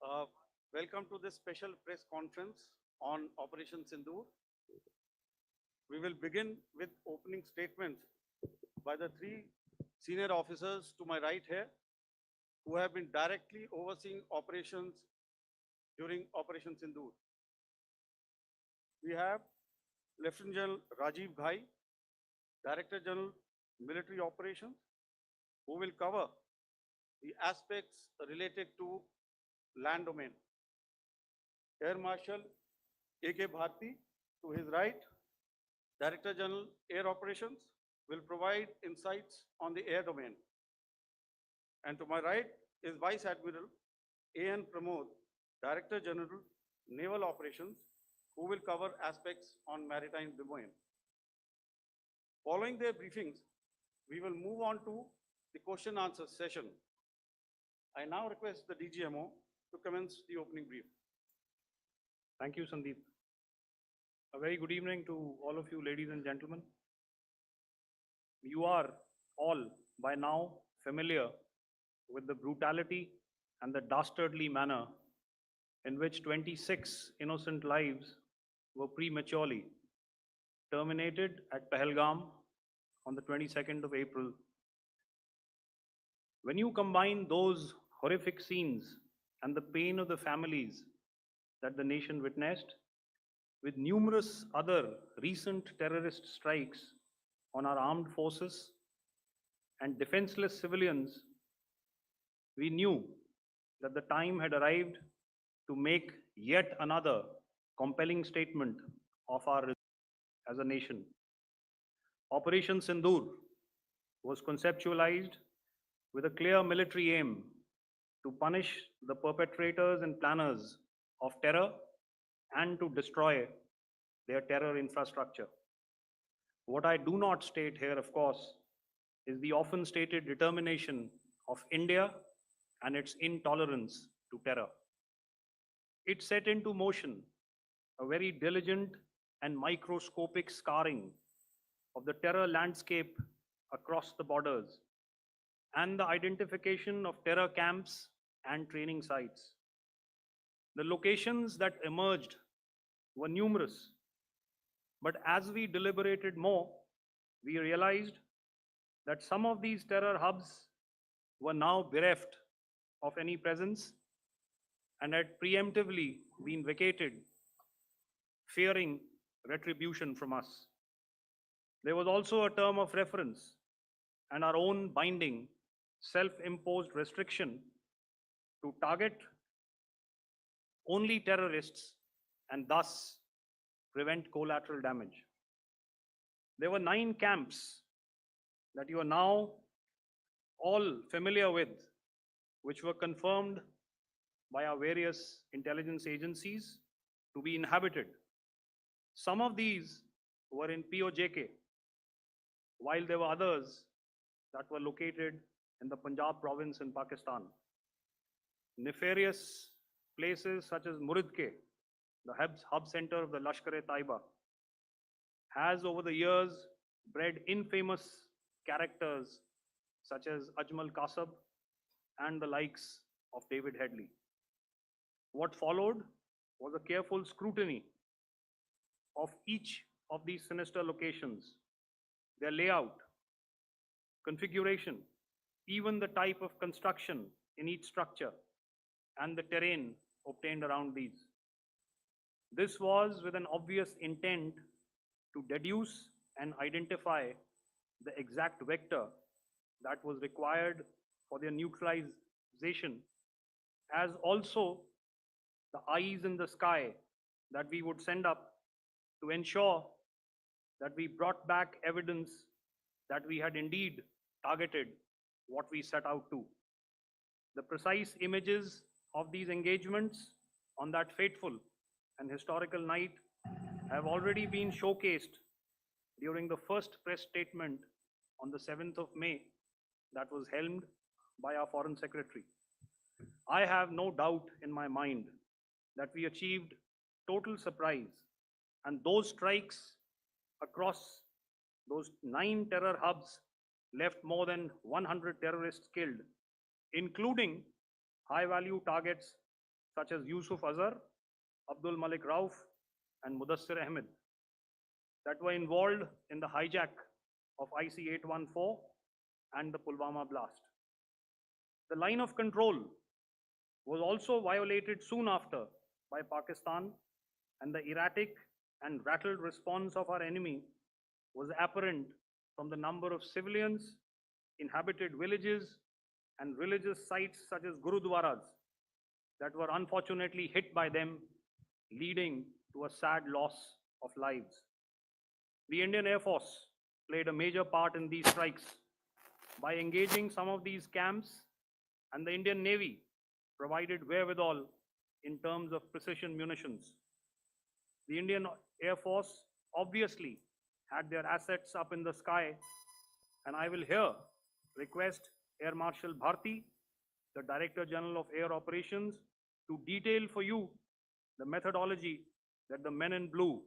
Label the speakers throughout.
Speaker 1: Uh, Welcome to this special press conference on Operation Sindoor. We will begin with opening statements by the three senior officers to my right here who have been directly overseeing operations during Operation Sindoor. We have Lieutenant General Rajiv Ghai, Director General Military Operations, who will cover the aspects related to land domain. Air Marshal A.K. Bharti, to his right, Director General Air Operations, will provide insights on the air domain. And to my right is Vice Admiral A.N. Pramod, Director General Naval Operations, who will cover aspects on maritime domain. Following their briefings, we will move on to the question answer session. I now request the DGMO to commence the opening brief.
Speaker 2: Thank you, Sandeep. A very good evening to all of you, ladies and gentlemen. You are all by now familiar with the brutality and the dastardly manner in which 26 innocent lives were prematurely terminated at Pahalgam on the 22nd of April. When you combine those horrific scenes and the pain of the families that the nation witnessed with numerous other recent terrorist strikes on our armed forces and defenseless civilians, we knew that the time had arrived to make yet another compelling statement of our resolve as a nation. Operation Sindoor was conceptualized with a clear military aim to punish the perpetrators and planners of terror and to destroy their terror infrastructure. What I do not state here, of course, is the often stated determination of India and its intolerance to terror. It set into motion a very diligent and microscopic scarring of the terror landscape across the borders and the identification of terror camps and training sites. The locations that emerged were numerous, but as we deliberated more, we realized that some of these terror hubs were now bereft of any presence and had preemptively been vacated, fearing retribution from us. There was also a term of reference and our own binding, self-imposed restriction to target only terrorists and thus prevent collateral damage. There were 9 camps that you are now all familiar with, which were confirmed by our various intelligence agencies to be inhabited. Some of these were in POJK, while there were others that were located in the Punjab province in Pakistan. Nefarious places such as Muridke, the hub center of the Lashkar-e-Taiba, has over the years bred infamous characters such as Ajmal Kasab and the likes of David Headley. What followed was a careful scrutiny of each of these sinister locations, their layout, configuration, even the type of construction in each structure, and the terrain obtained around these. This was with an obvious intent to deduce and identify the exact vector that was required for their neutralization, as also the eyes in the sky that we would send up to ensure that we brought back evidence that we had indeed targeted what we set out to. The precise images of these engagements on that fateful and historical night have already been showcased during the first press statement on the 7th of May that was helmed by our Foreign Secretary. I have no doubt in my mind that we achieved total surprise, and those strikes across those 9 terror hubs left more than 100 terrorists killed, including high-value targets such as Yusuf Azhar, Abdul Malik Rauf, and Mudassir Ahmed that were involved in the hijack of IC-814 and the Pulwama blast. The line of control was also violated soon after by Pakistan, and the erratic and rattled response of our enemy was apparent from the number of civilians, inhabited villages, and religious sites such as Gurudwaras that were unfortunately hit by them, leading to a sad loss of lives. The Indian Air Force played a major part in these strikes by engaging some of these camps, and the Indian Navy provided wherewithal in terms of precision munitions. The Indian Air Force obviously had their assets up in the sky, and I will here request Air Marshal Bharti, the Director General of Air Operations, to detail for you the methodology that the men in blue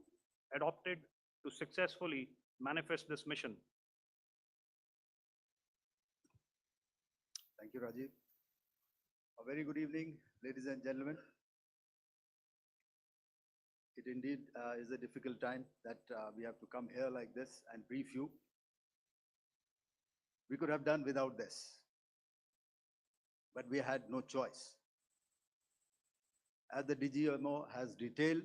Speaker 2: adopted to successfully manifest this mission.
Speaker 3: Thank you, Rajiv. A very good evening, ladies and gentlemen. It indeed is a difficult time that we have to come here like this and brief you. We could have done without this, but we had no choice. As the DGMO has detailed,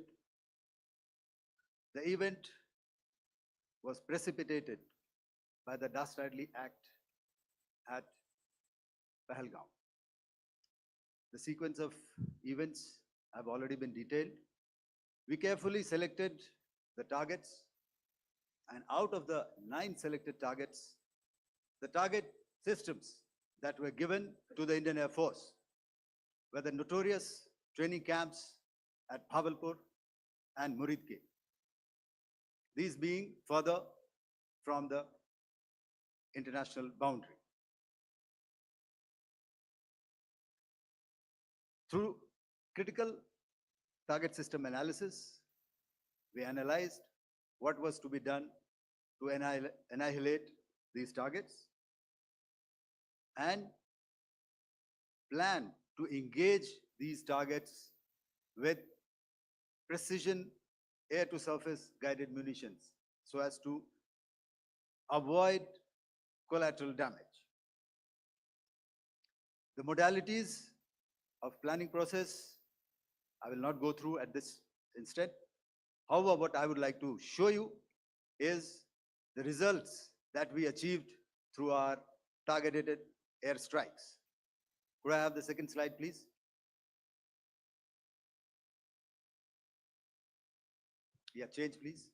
Speaker 3: the event was precipitated by the dastardly act at Pahalgam. The sequence of events have already been detailed. We carefully selected the targets, and out of the 9 selected targets, the target systems that were given to the Indian Air Force were the notorious training camps at Bhavalpur and Muridke. These being further from the international boundary. Through critical target system analysis, we analyzed what was to be done to annihilate these targets and plan to engage these targets with precision air-to-surface guided munitions so as to avoid collateral damage. The modalities of planning process, I will not go through at this instant. However, what I would like to show you is the results that we achieved through our targeted airstrikes. Could I have the second slide, please? Yeah, change, please.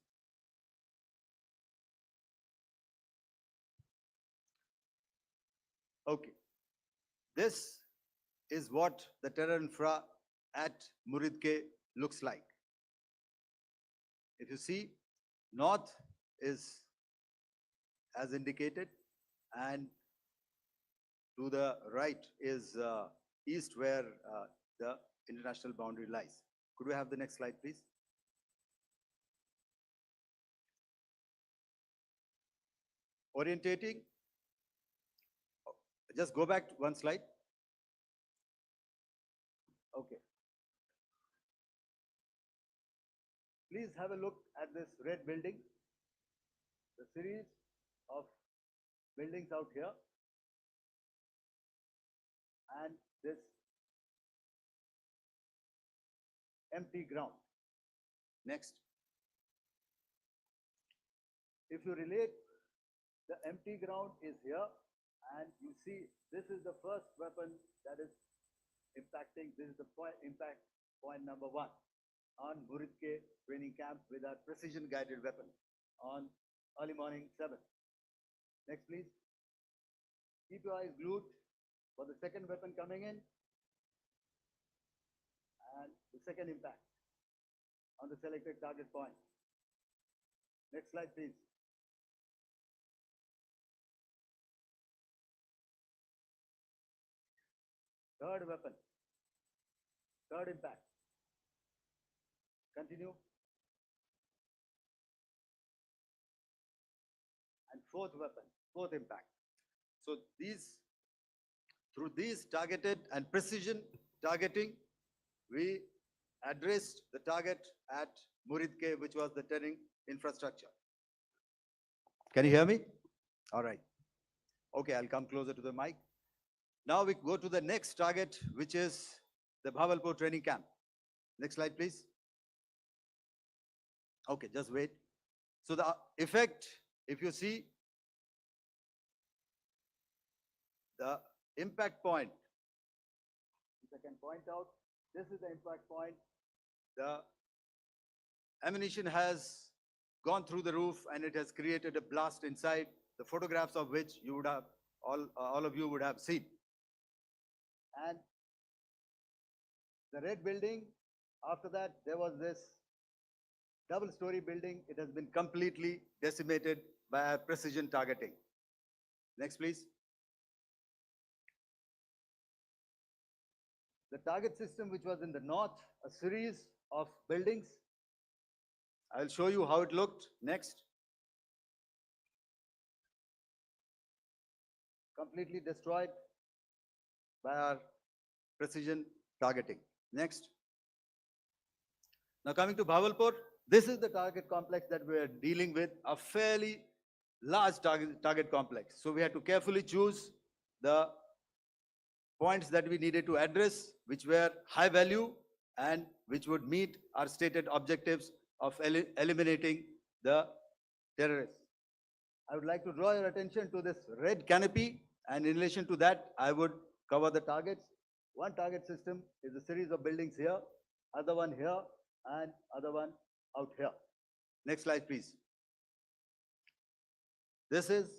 Speaker 3: Okay. This is what the terror infra at Muridke looks like. If you see, north is as indicated, and to the right is east, where the international boundary lies. Could we have the next slide, please? Orientating. Just go back one slide. Okay. Please have a look at this red building, the series of buildings out here, and this empty ground. Next. If you relate, the empty ground is here, and you see this is the first weapon that is impacting. This is the impact point number 1 on Muridke training camp with our precision guided weapon on early morning 7. Next, please. Keep your eyes glued for the second weapon coming in and the second impact on the selected target point. Next slide, please. Third weapon, third impact. Continue. And fourth weapon, fourth impact. So these, through these targeted and precision targeting, we addressed the target at Muridke, which was the turning infrastructure. Can you hear me? All right. Okay, I'll come closer to the mic. Now we go to the next target, which is the Bhavalpur training camp. Next slide, please. Okay, just wait. So the effect, if you see the impact point, if I can point out, this is the impact point. The ammunition has gone through the roof and it has created a blast inside, the photographs of which you would have, all of you would have seen. And the red building, after that, there was this double-story building. It has been completely decimated by our precision targeting. Next, please. The target system, which was in the north, a series of buildings. I'll show you how it looked. Next. Completely destroyed by our precision targeting. Next. Now coming to Bhavalpur, this is the target complex that we are dealing with, a fairly large target complex. So we had to carefully choose the points that we needed to address, which were high value and which would meet our stated objectives of eliminating the terrorists. I would like to draw your attention to this red canopy, and in relation to that, I would cover the targets. One target system is a series of buildings here, other one here, and other one out here. Next slide, please. This is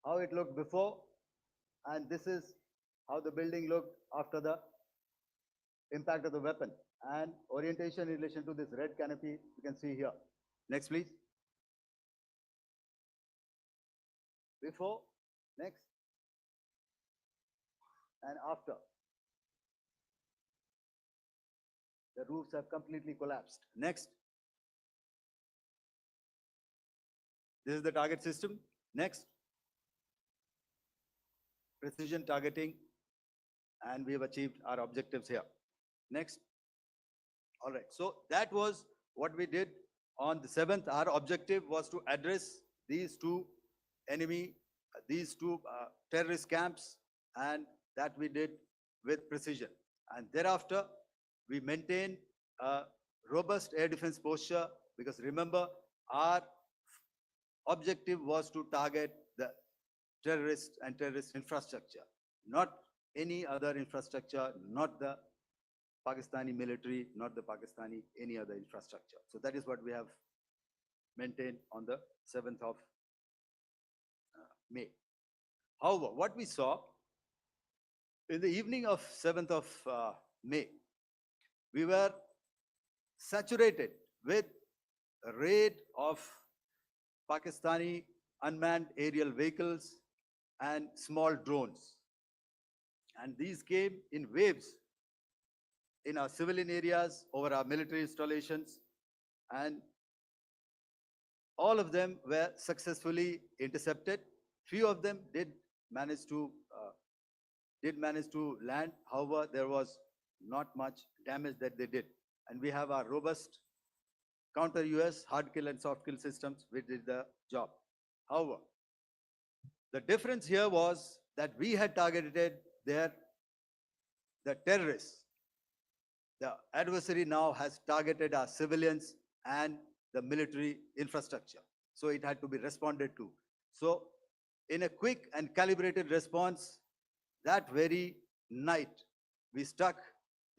Speaker 3: how it looked before, and this is how the building looked after the impact of the weapon. And orientation in relation to this red canopy, you can see here. Next, please. Before, next, and after. The roofs have completely collapsed. Next. This is the target system. Next. Precision targeting, and we have achieved our objectives here. Next. All right, so that was what we did on the 7th. Our objective was to address these two terrorist camps, and that we did with precision. And thereafter, we maintained a robust air defense posture, because remember, our objective was to target the terrorist and terrorist infrastructure, not any other infrastructure, not the Pakistani military, not the Pakistani any other infrastructure. So that is what we have maintained on the 7th of May. However, what we saw in the evening of 7th of May, we were saturated with a raid of Pakistani unmanned aerial vehicles and small drones. And these came in waves in our civilian areas, over our military installations, and all of them were successfully intercepted. Few of them did manage to land. However, there was not much damage that they did. And we have our robust counter-US hard kill and soft kill systems which did the job. However, the difference here was that we had targeted the terrorists. The adversary now has targeted our civilians and the military infrastructure. So it had to be responded to. So in a quick and calibrated response, that very night, we struck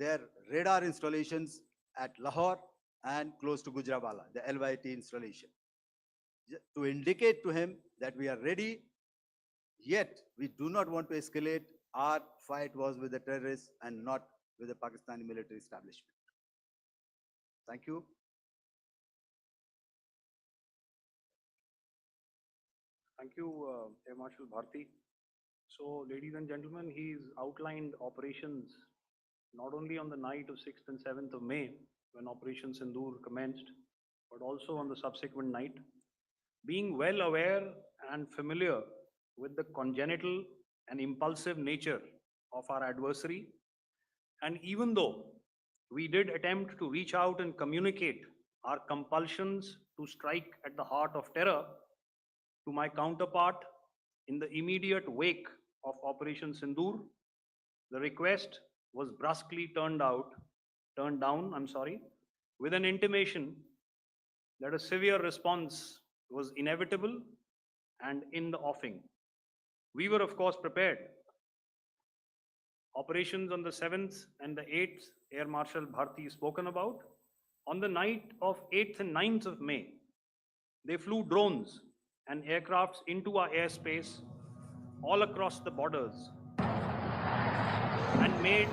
Speaker 3: their radar installations at Lahore and close to Gujranwala, the LYT installation, to indicate to him that we are ready, yet we do not want to escalate. Our fight was with the terrorists and not with the Pakistani military establishment. Thank you.
Speaker 2: Thank you, Air Marshal Bharti. So, ladies and gentlemen, he's outlined operations not only on the night of 6th and 7th of May, when Operation Sindoor commenced, but also on the subsequent night. Being well aware and familiar with the congenital and impulsive nature of our adversary, and even though we did attempt to reach out and communicate our compulsions to strike at the heart of terror to my counterpart in the immediate wake of Operation Sindoor. The request was brusquely turned down, with an intimation that a severe response was inevitable and in the offing. We were, of course, prepared. Operations on the 7th and the 8th, Air Marshal Bharti spoken about. On the night of 8th and 9th of May, they flew drones and aircrafts into our airspace all across the borders and made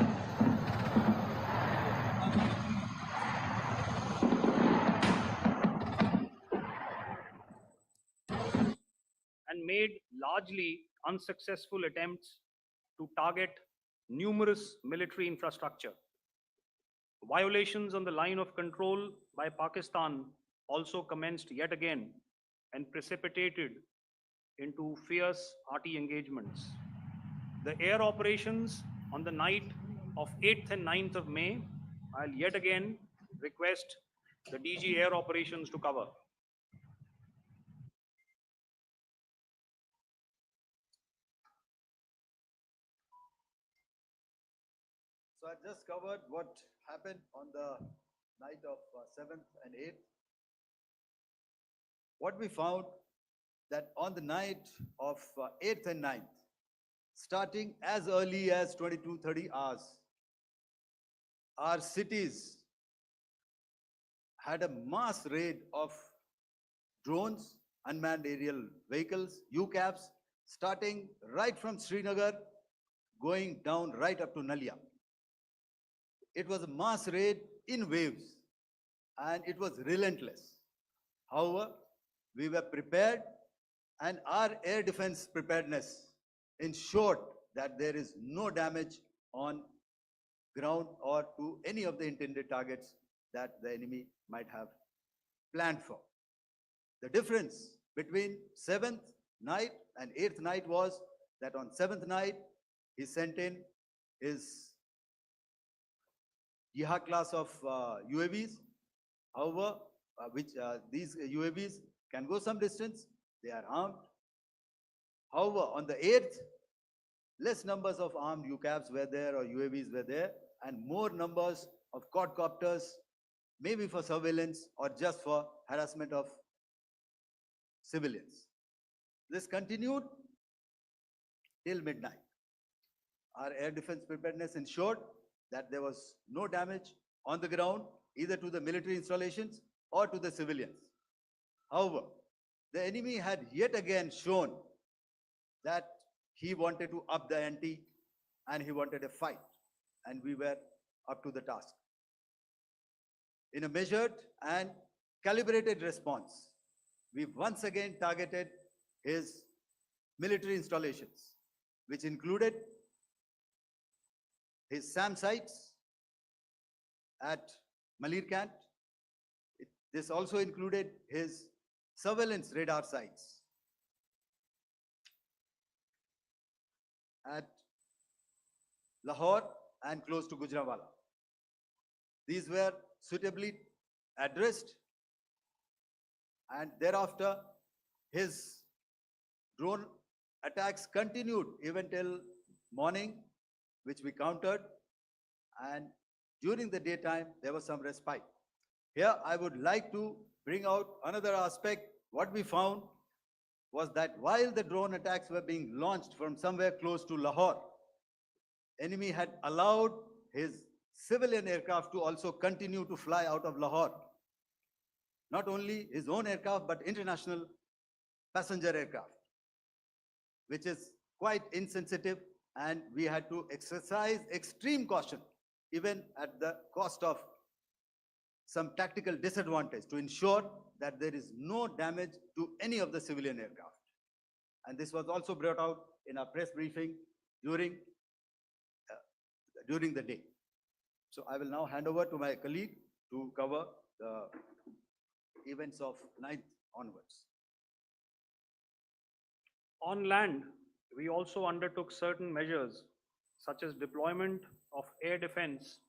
Speaker 2: largely unsuccessful attempts to target numerous military infrastructure. Violations on the line of control by Pakistan also commenced yet again and precipitated into fierce arty engagements. The air operations on the night of 8th and 9th of May, I'll yet again request the DG Air Operations to cover.
Speaker 3: So I just covered what happened on the night of 7th and 8th. What we found that on the night of 8th and 9th, starting as early as 22:30 hours, our cities had a mass raid of drones, unmanned aerial vehicles, UCAVs, starting right from Srinagar, going down right up to Nalia. It was a mass raid in waves, and it was relentless. However, we were prepared, and our air defense preparedness ensured that there is no damage on ground or to any of the intended targets that the enemy might have planned for. The difference between 7th night and 8th night was that on 7th night, he sent in his Yeha class of UAVs. However, these UAVs can go some distance, they are armed. However, on the 8th, less numbers of armed UCAVs were there or UAVs were there, and more numbers of quadcopters, maybe for surveillance or just for harassment of civilians. This continued till midnight. Our air defense preparedness ensured that there was no damage on the ground, either to the military installations or to the civilians. However, the enemy had yet again shown that he wanted to up the ante and he wanted a fight, and we were up to the task. In a measured and calibrated response, we once again targeted his military installations, which included his SAM sites at Malirkant. This also included his surveillance radar sites at Lahore and close to Gujranwala. These were suitably addressed, and thereafter his drone attacks continued even till morning, which we countered, and during the daytime there was some respite. Here I would like to bring out another aspect. What we found was that while the drone attacks were being launched from somewhere close to Lahore, enemy had allowed his civilian aircraft to also continue to fly out of Lahore. Not only his own aircraft, but international passenger aircraft, which is quite insensitive, and we had to exercise extreme caution, even at the cost of some tactical disadvantage, to ensure that there is no damage to any of the civilian aircraft. And this was also brought out in our press briefing during the day. So I will now hand over to my colleague to cover the events of 9th onwards.
Speaker 2: On land, we also undertook certain measures such as deployment of air defense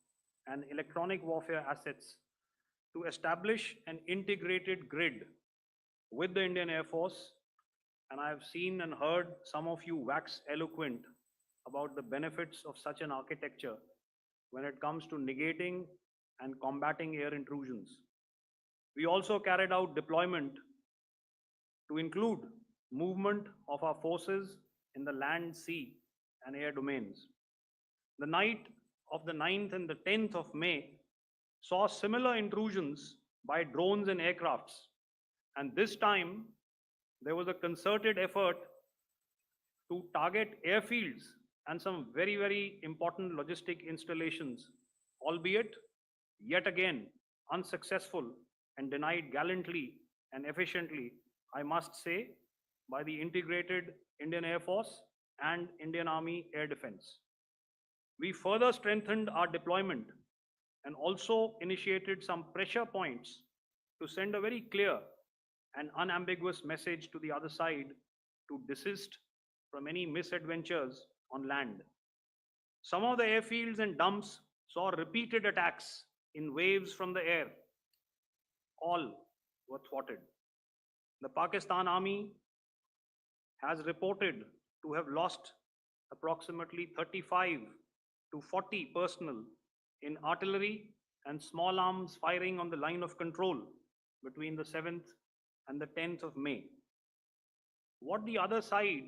Speaker 2: and electronic warfare assets to establish an integrated grid with the Indian Air Force. And I have seen and heard some of you wax eloquent about the benefits of such an architecture when it comes to negating and combating air intrusions. We also carried out deployment to include movement of our forces in the land, sea, and air domains. The night of the 9th and the 10th of May saw similar intrusions by drones and aircrafts. And this time, there was a concerted effort to target airfields and some very, very important logistic installations, albeit yet again unsuccessful and denied gallantly and efficiently, I must say, by the integrated Indian Air Force and Indian Army Air Defense. We further strengthened our deployment and also initiated some pressure points to send a very clear and unambiguous message to the other side to desist from any misadventures on land. Some of the airfields and dumps saw repeated attacks in waves from the air. All were thwarted. The Pakistan Army has reported to have lost approximately 35 to 40 personnel in artillery and small arms firing on the line of control between the 7th and the 10th of May. What the other side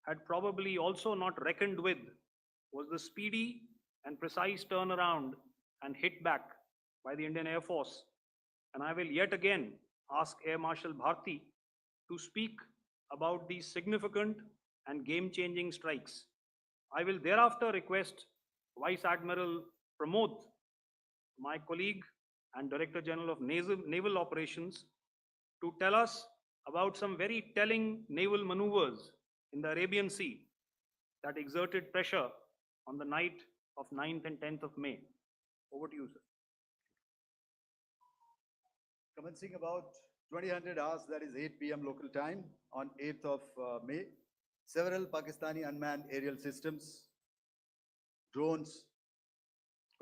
Speaker 2: had probably also not reckoned with was the speedy and precise turnaround and hit back by the Indian Air Force. And I will yet again ask Air Marshal Bharti to speak about these significant and game-changing strikes. I will thereafter request Vice Admiral Pramod, my colleague and Director General of Naval Operations, to tell us about some very telling naval maneuvers in the Arabian Sea that exerted pressure on the night of 9th and 10th of May. Over to you, sir.
Speaker 3: Commencing about 2000 hours, that is 8 p.m. local time, on 8th of May, several Pakistani unmanned aerial systems, drones,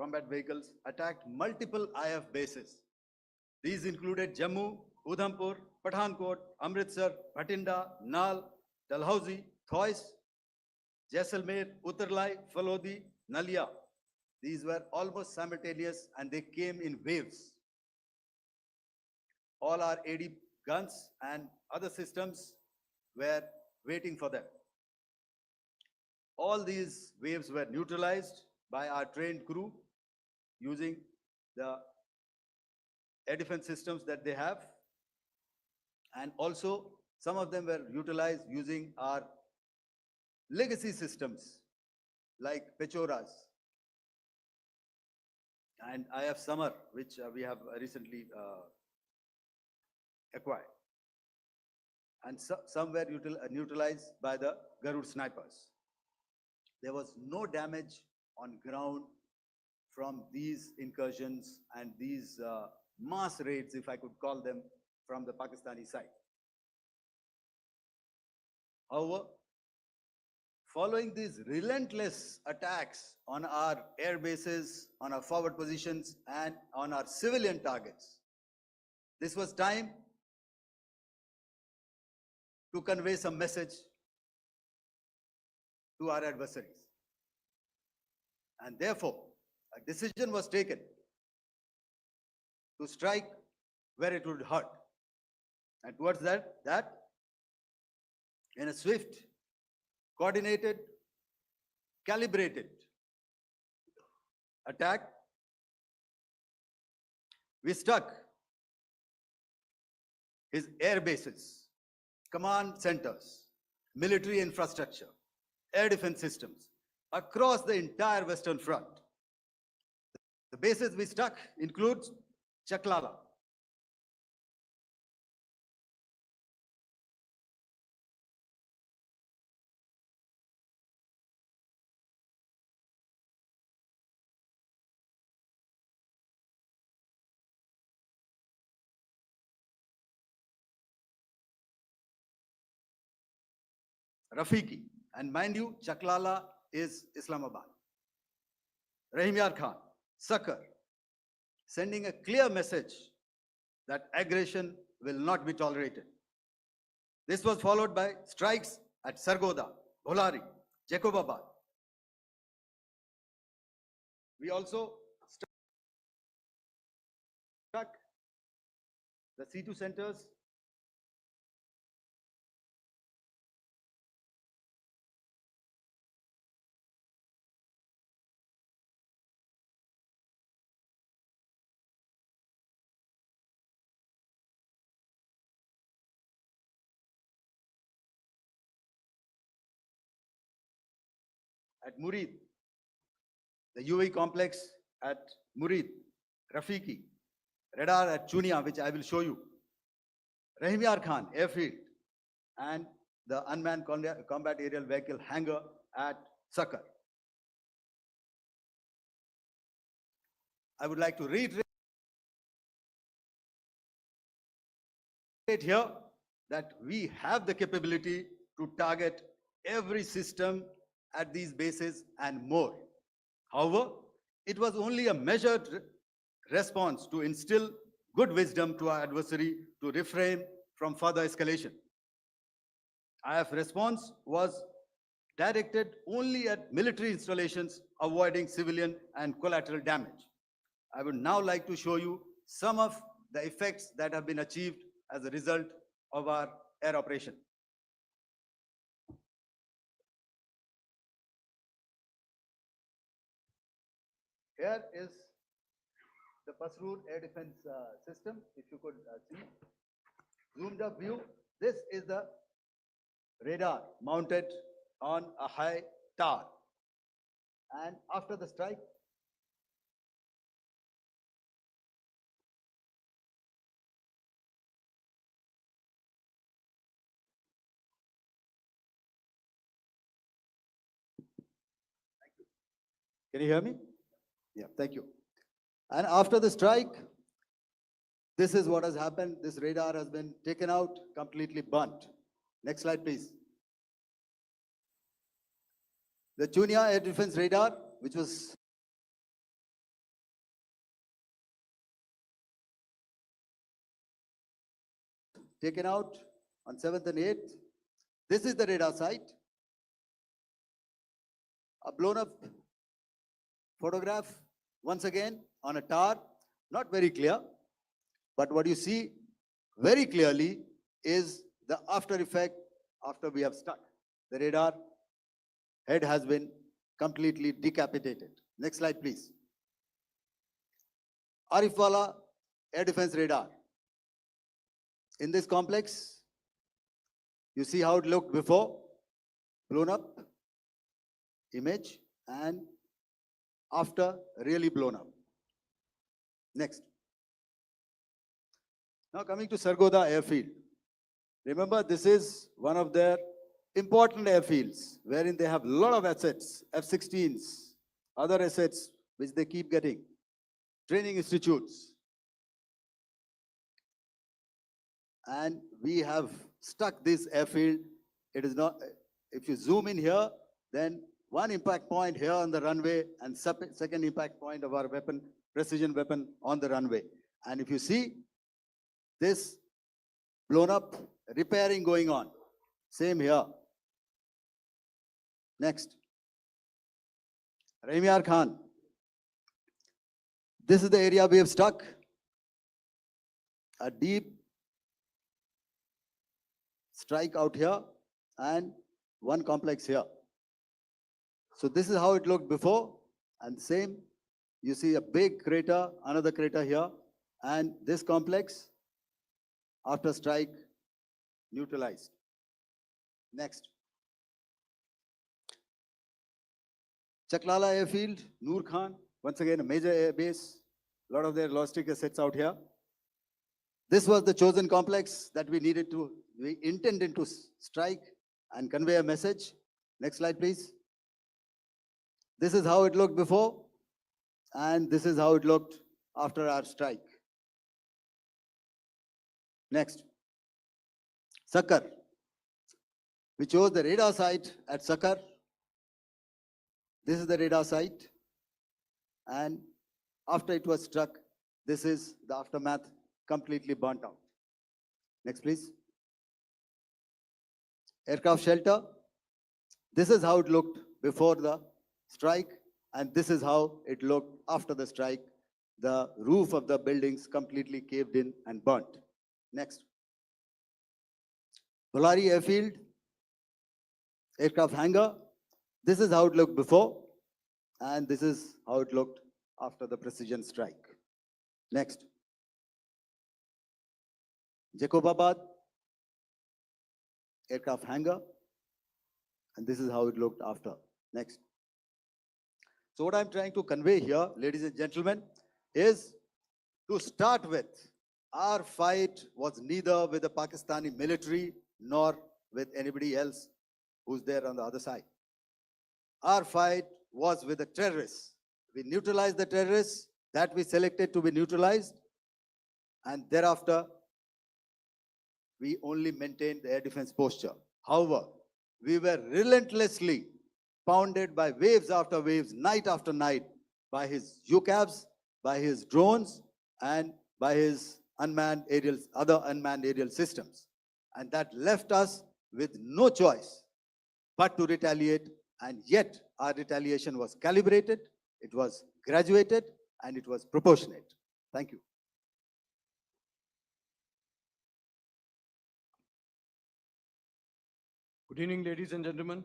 Speaker 3: combat vehicles attacked multiple IF bases. These included Jammu, Udhampur, Pathankot, Amritsar, Bhatinda, Nal, Dalhousie, Thois, Jaisalmer, Uttarlai, Falodi, Nalia. These were almost simultaneous and they came in waves. All our AD guns and other systems were waiting for them. All these waves were neutralized by our trained crew using the air defense systems that they have. And also, some of them were utilized using our legacy systems like Pechoras and IF Summer, which we have recently acquired. And some were neutralized by the Garud snipers. There was no damage on ground from these incursions and these mass raids, if I could call them, from the Pakistani side. However, following these relentless attacks on our air bases, on our forward positions, and on our civilian targets, this was time to convey some message to our adversaries. And therefore, a decision was taken to strike where it would hurt. And towards that, in a swift, coordinated, calibrated attack, we struck his air bases, command centers, military infrastructure, air defense systems across the entire Western Front. The bases we struck include Chaklala, Rafiki, and mind you, Chaklala is Islamabad. Rahim Yar Khan, Succor, sending a clear message that aggression will not be tolerated. This was followed by strikes at Sargodha, Bholari, Jacobabad. We also struck the C2 centers at Murid, the UAE complex at Murid, Rafiki, radar at Chunia, which I will show you, Rahimyar Khan airfield, and the unmanned combat aerial vehicle hangar at Succor. I would like to reiterate here that we have the capability to target every system at these bases and more. However, it was only a measured response to instill good wisdom to our adversary to refrain from further escalation. IF response was directed only at military installations, avoiding civilian and collateral damage. I would now like to show you some of the effects that have been achieved as a result of our air operation. Here is the Pasroor air defense system. If you could see, zoomed up view. This is the radar mounted on a high tower. And after the strike, can you hear me? Yeah, thank you. And after the strike, this is what has happened. This radar has been taken out, completely burnt. Next slide, please. The Chunia air defense radar, which was taken out on 7th and 8th. This is the radar site. A blown up photograph, once again, on a tower, not very clear, but what you see very clearly is the after effect after we have struck. The radar head has been completely decapitated. Next slide, please. Arifwala air defense radar. In this complex, you see how it looked before, blown up image, and after really blown up. Next. Now coming to Sargodha airfield. Remember, this is one of their important airfields wherein they have a lot of assets, F-16s, other assets which they keep getting, training institutes. And we have stuck this airfield. It is not, if you zoom in here, then one impact point here on the runway and second impact point of our weapon, precision weapon on the runway. And if you see this blown up, repairing going on, same here. Next. Rahimyar Khan. This is the area we have stuck. A deep strike out here and one complex here. So this is how it looked before, and same, you see a big crater, another crater here, and this complex, after strike, neutralized. Next. Chaklala airfield, Noor Khan, once again a major air base, a lot of their logistic assets out here. This was the chosen complex that we intended to strike and convey a message. Next slide, please. This is how it looked before, and this is how it looked after our strike. Next. Succor. We chose the radar site at Succor. This is the radar site. And After it was struck, this is the aftermath, completely burnt out. Next, please. Aircraft shelter. This is how it looked before the strike, and this is how it looked after the strike. The roof of the buildings completely caved in and burnt. Next. Bolari Airfield, aircraft hangar. This is how it looked before, and this is how it looked after the precision strike. Next. Jacobabad, aircraft hangar, and this is how it looked after. Next. So what I'm trying to convey here, ladies and gentlemen, is to start with, our fight was neither with the Pakistani military nor with anybody else who's there on the other side. Our fight was with the terrorists. We neutralized the terrorists that we selected to be neutralized, and thereafter, we only maintained the air defense posture. However, we were relentlessly pounded by waves after waves, night after night, by his UCAVs, by his drones, and by his other unmanned aerial systems. And that left us with no choice but to retaliate, and yet our retaliation was calibrated, it was graduated, and it was proportionate. Thank you.
Speaker 4: Good evening, ladies and gentlemen.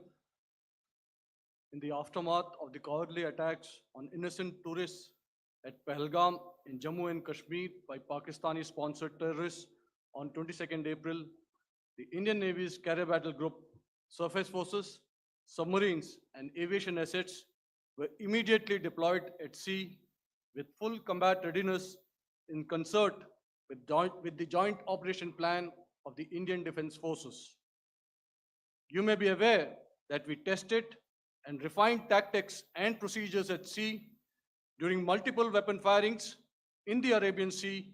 Speaker 4: In the aftermath of the cowardly attacks on innocent tourists at Pahalgam in Jammu and Kashmir by Pakistani-sponsored terrorists on 22nd April, the Indian Navy's Carrier Battle Group, surface forces, submarines, and aviation assets were immediately deployed at sea with full combat readiness in concert with the Joint Operation Plan of the Indian Defence Forces. You may be aware that we tested and refined tactics and procedures at sea during multiple weapon firings in the Arabian Sea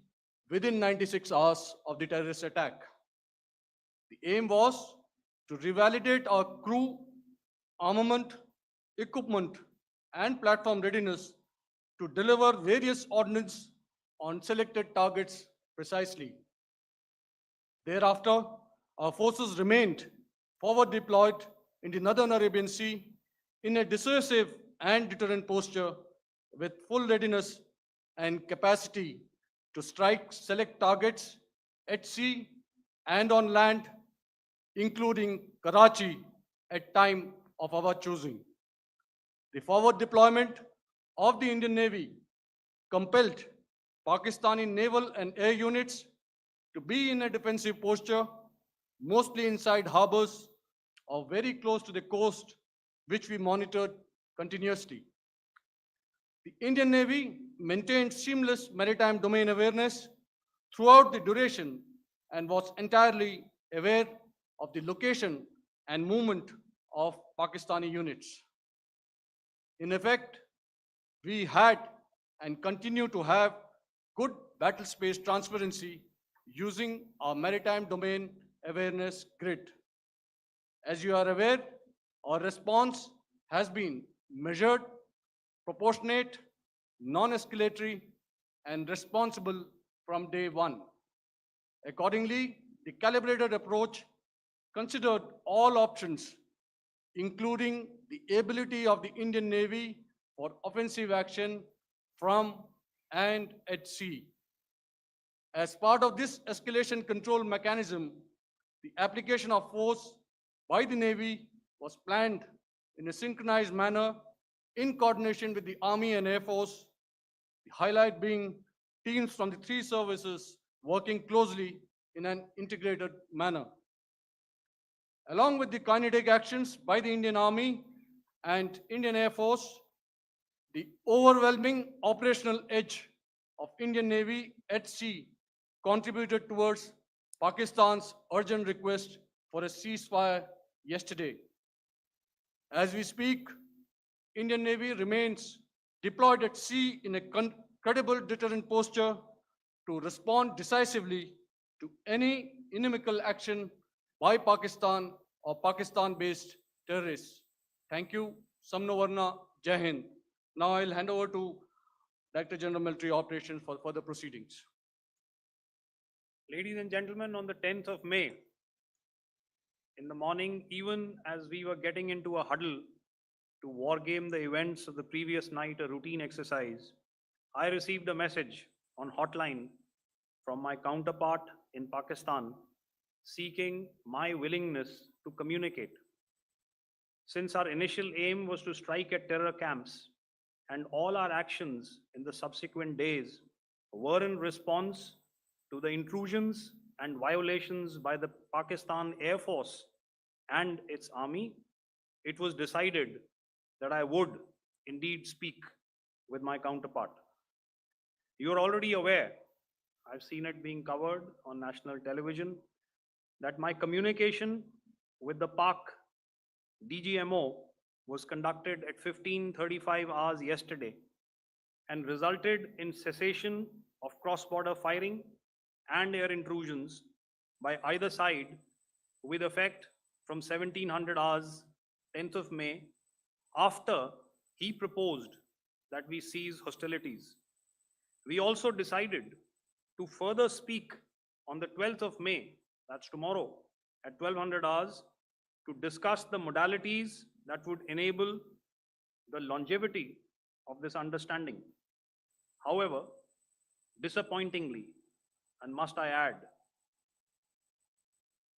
Speaker 4: within 96 hours of the terrorist attack. The aim was to revalidate our crew, armament, equipment, and platform readiness to deliver various ordnance on selected targets precisely. Thereafter, our forces remained forward deployed in the Northern Arabian Sea in a dissuasive and deterrent posture with full readiness and capacity to strike select targets at sea and on land, including Karachi at time of our choosing. The forward deployment of the Indian Navy compelled Pakistani naval and air units to be in a defensive posture, mostly inside harbors or very close to the coast, which we monitored continuously. The Indian Navy maintained seamless maritime domain awareness throughout the duration and was entirely aware of the location and movement of Pakistani units. In effect, we had and continue to have good battle space transparency using our maritime domain awareness grid. As you are aware, our response has been measured, proportionate, non-escalatory, and responsible from day one. Accordingly, the calibrated approach considered all options, including the ability of the Indian Navy for offensive action from and at sea. As part of this escalation control mechanism, the application of force by the Navy was planned in a synchronized manner in coordination with the Army and Air Force, the highlight being teams from the three services working closely in an integrated manner. Along with the kinetic actions by the Indian Army and Indian Air Force, the overwhelming operational edge of Indian Navy at sea contributed towards Pakistan's urgent request for a ceasefire yesterday. As we speak, Indian Navy remains deployed at sea in a credible deterrent posture to respond decisively to any inimical action by Pakistan or Pakistan-based terrorists. Thank you. Samno Varna, Jai Hind. Now I'll hand over to Director General Military Operations for further proceedings.
Speaker 2: Ladies and gentlemen, on the 10th of May, in the morning, even as we were getting into a huddle to wargame the events of the previous night, a routine exercise, I received a message on hotline from my counterpart in Pakistan seeking my willingness to communicate. Since our initial aim was to strike at terror camps, and all our actions in the subsequent days were in response to the intrusions and violations by the Pakistan Air Force and its army, it was decided that I would indeed speak with my counterpart. You are already aware, I've seen it being covered on national television, that my communication with the Pak DGMO was conducted at 15:35 hours yesterday and resulted in cessation of cross-border firing and air intrusions by either side with effect from 1700 hours 10th of May, after he proposed that we cease hostilities. We also decided to further speak on the 12th of May, that's tomorrow, at 1200 hours, to discuss the modalities that would enable the longevity of this understanding. However, disappointingly, and must I add,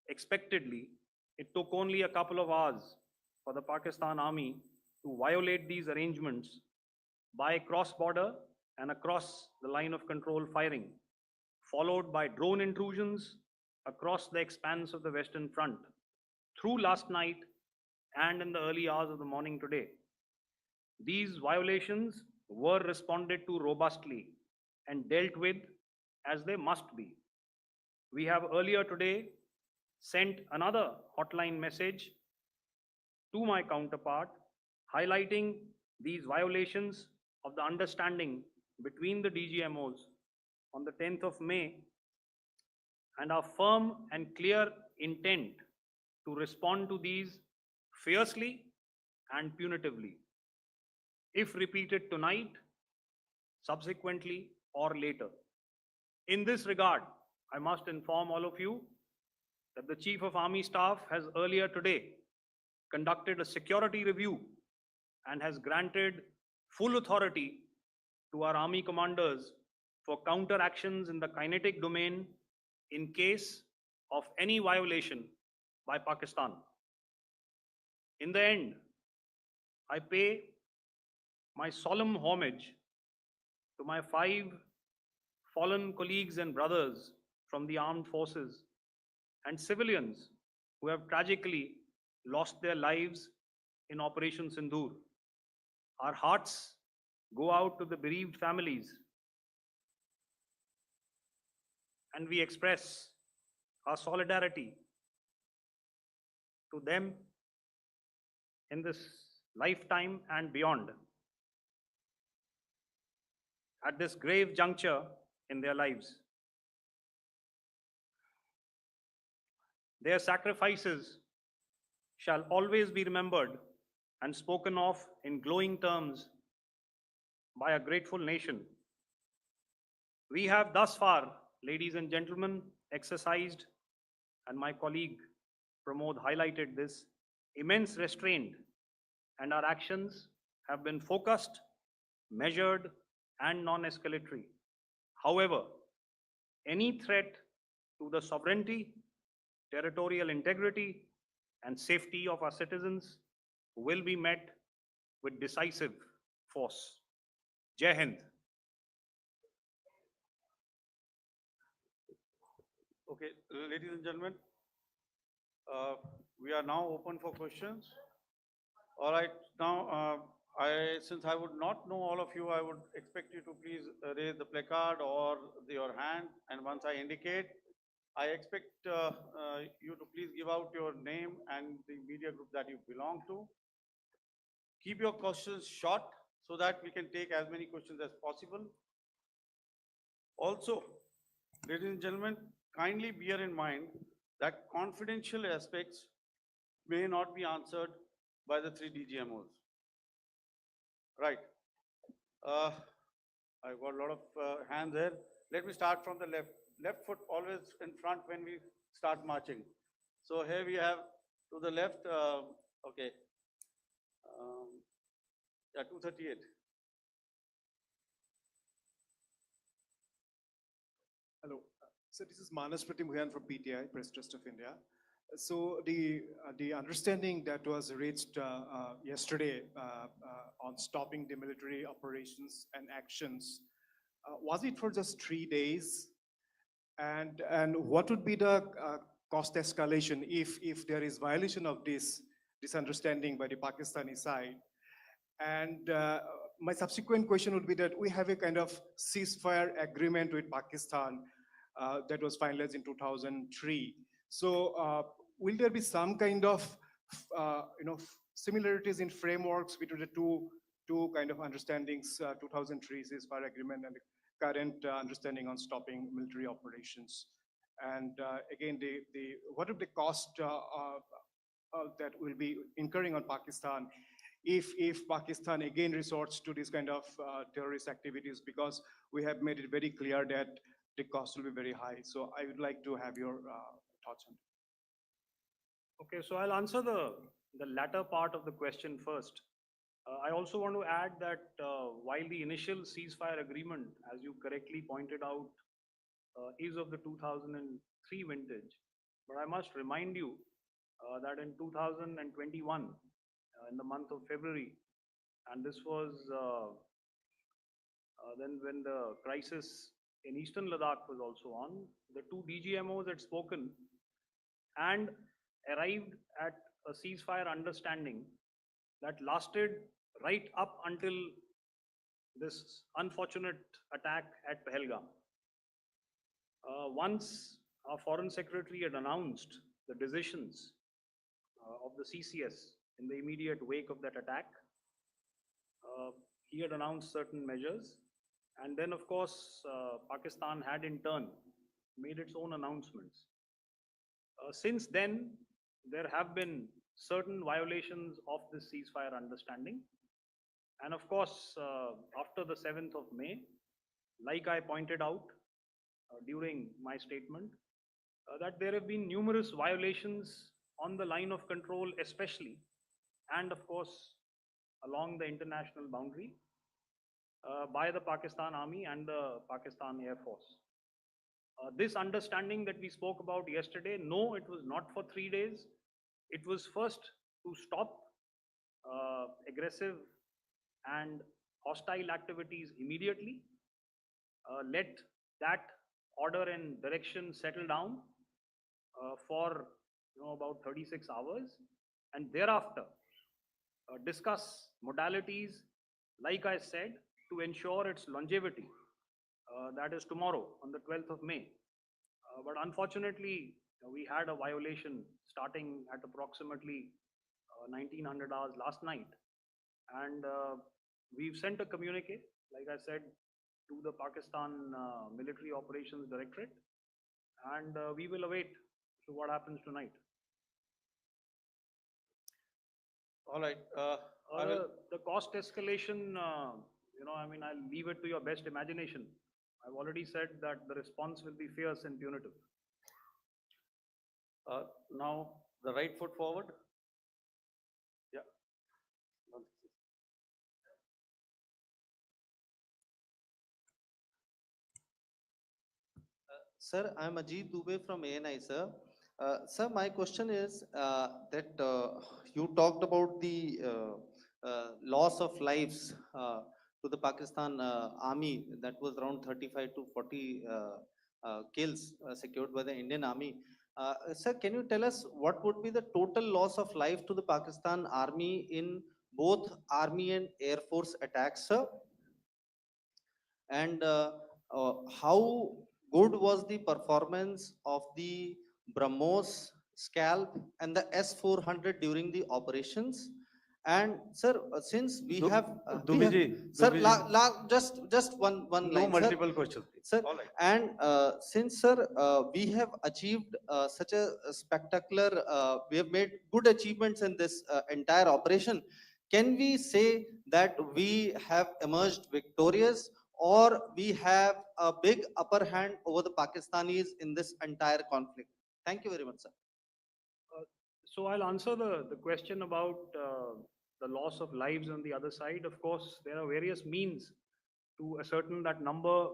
Speaker 2: expectedly, it took only a couple of hours for the Pakistan Army to violate these arrangements by cross-border and across the line of control firing, followed by drone intrusions across the expanse of the Western Front through last night and in the early hours of the morning today. These violations were responded to robustly and dealt with as they must be. We have earlier today sent another hotline message to my counterpart highlighting these violations of the understanding between the DGMOs on the 10th of May and our firm and clear intent to respond to these fiercely and punitively, if repeated tonight, subsequently, or later. In this regard, I must inform all of you that the Chief of Army Staff has earlier today conducted a security review and has granted full authority to our Army commanders for counter actions in the kinetic domain in case of any violation by Pakistan. In the end, I pay my solemn homage to my 5 fallen colleagues and brothers from the armed forces and civilians who have tragically lost their lives in Operation Sindoor. Our hearts go out to the bereaved families, and we express our solidarity to them in this lifetime and beyond, at this grave juncture in their lives. Their sacrifices shall always be remembered and spoken of in glowing terms by a grateful nation. We have thus far, ladies and gentlemen, exercised, and my colleague Pramod highlighted this, immense restraint, and our actions have been focused, measured, and non-escalatory. However, any threat to the sovereignty, territorial integrity, and safety of our citizens will be met with decisive force. Jai Hind.
Speaker 1: Okay, ladies and gentlemen, we are now open for questions. All right, now since I would not know all of you, I would expect you to please raise the placard or your hand, and once I indicate, I expect you to please give out your name and the media group that you belong to. Keep your questions short so that we can take as many questions as possible. Also, ladies and gentlemen, kindly bear in mind that confidential aspects may not be answered by the 3 DGMOs. Right. I've got a lot of hands there. Let me start from the left. Left foot always in front when we start marching. So here we have to the left, okay. Yeah, 238.
Speaker 5: Hello. So this is Manas Pratimhuyan from PTI, Press Trust of India. So the understanding that was reached yesterday on stopping the military operations and actions, was it for just 3 days? And what would be the cost escalation if there is violation of this understanding by the Pakistani side? And my subsequent question would be that we have a kind of ceasefire agreement with Pakistan that was finalized in 2003. So will there be some kind of similarities in frameworks between the two kind of understandings, 2003 ceasefire agreement and the current understanding on stopping military operations? And again, what would the cost that will be incurring on Pakistan if Pakistan again resorts to this kind of terrorist activities, because we have made it very clear that the cost will be very high. So I would like to have your thoughts on it.
Speaker 2: Okay, so I'll answer the latter part of the question first. I also want to add that while the initial ceasefire agreement, as you correctly pointed out, is of the 2003 vintage, but I must remind you that in 2021, in the month of February, and this was then when the crisis in eastern Ladakh was also on, the two DGMOs had spoken and arrived at a ceasefire understanding that lasted right up until this unfortunate attack at Pahalgam. Once our Foreign Secretary had announced the decisions of the CCS in the immediate wake of that attack, he had announced certain measures. And then, of course, Pakistan had in turn made its own announcements. Since then, there have been certain violations of this ceasefire understanding. And of course, after the 7th of May, like I pointed out during my statement, that there have been numerous violations on the line of control especially, and of course, along the international boundary by the Pakistan Army and the Pakistan Air Force. This understanding that we spoke about yesterday, no, it was not for 3 days. It was first to stop aggressive and hostile activities immediately, let that order and direction settle down for about 36 hours, and thereafter discuss modalities, like I said, to ensure its longevity. That is tomorrow on the 12th of May. But unfortunately, we had a violation starting at approximately 1900 hours last night. And we've sent a communique, like I said, to the Pakistan Military Operations Directorate, and we will await to what happens tonight.
Speaker 1: All right. I will,
Speaker 2: The cost escalation, I mean, I'll leave it to your best imagination. I've already said that the response will be fierce and punitive.
Speaker 1: now, the right foot forward. Yeah.
Speaker 6: Sir, I'm Ajit Dubey from ANI, sir. Sir, my question is that you talked about the loss of lives to the Pakistan army, that was around 35 to 40 kills secured by the Indian army. Sir, can you tell us what would be the total loss of life to the Pakistan army in both army and air force attacks, sir? And how good was the performance of the BrahMos, Scalp and the S-400 during the operations? And sir, since we have, sir, just one
Speaker 1: No
Speaker 6: line,
Speaker 1: multiple questions, please.
Speaker 6: sir.
Speaker 1: All right.
Speaker 6: And since, sir, we have achieved such a spectacular, we have made good achievements in this entire operation, can we say that we have emerged victorious, or we have a big upper hand over the Pakistanis in this entire conflict? Thank you very much, sir.
Speaker 2: So I'll answer the question about the loss of lives on the other side. Of course, there are various means to ascertain that number.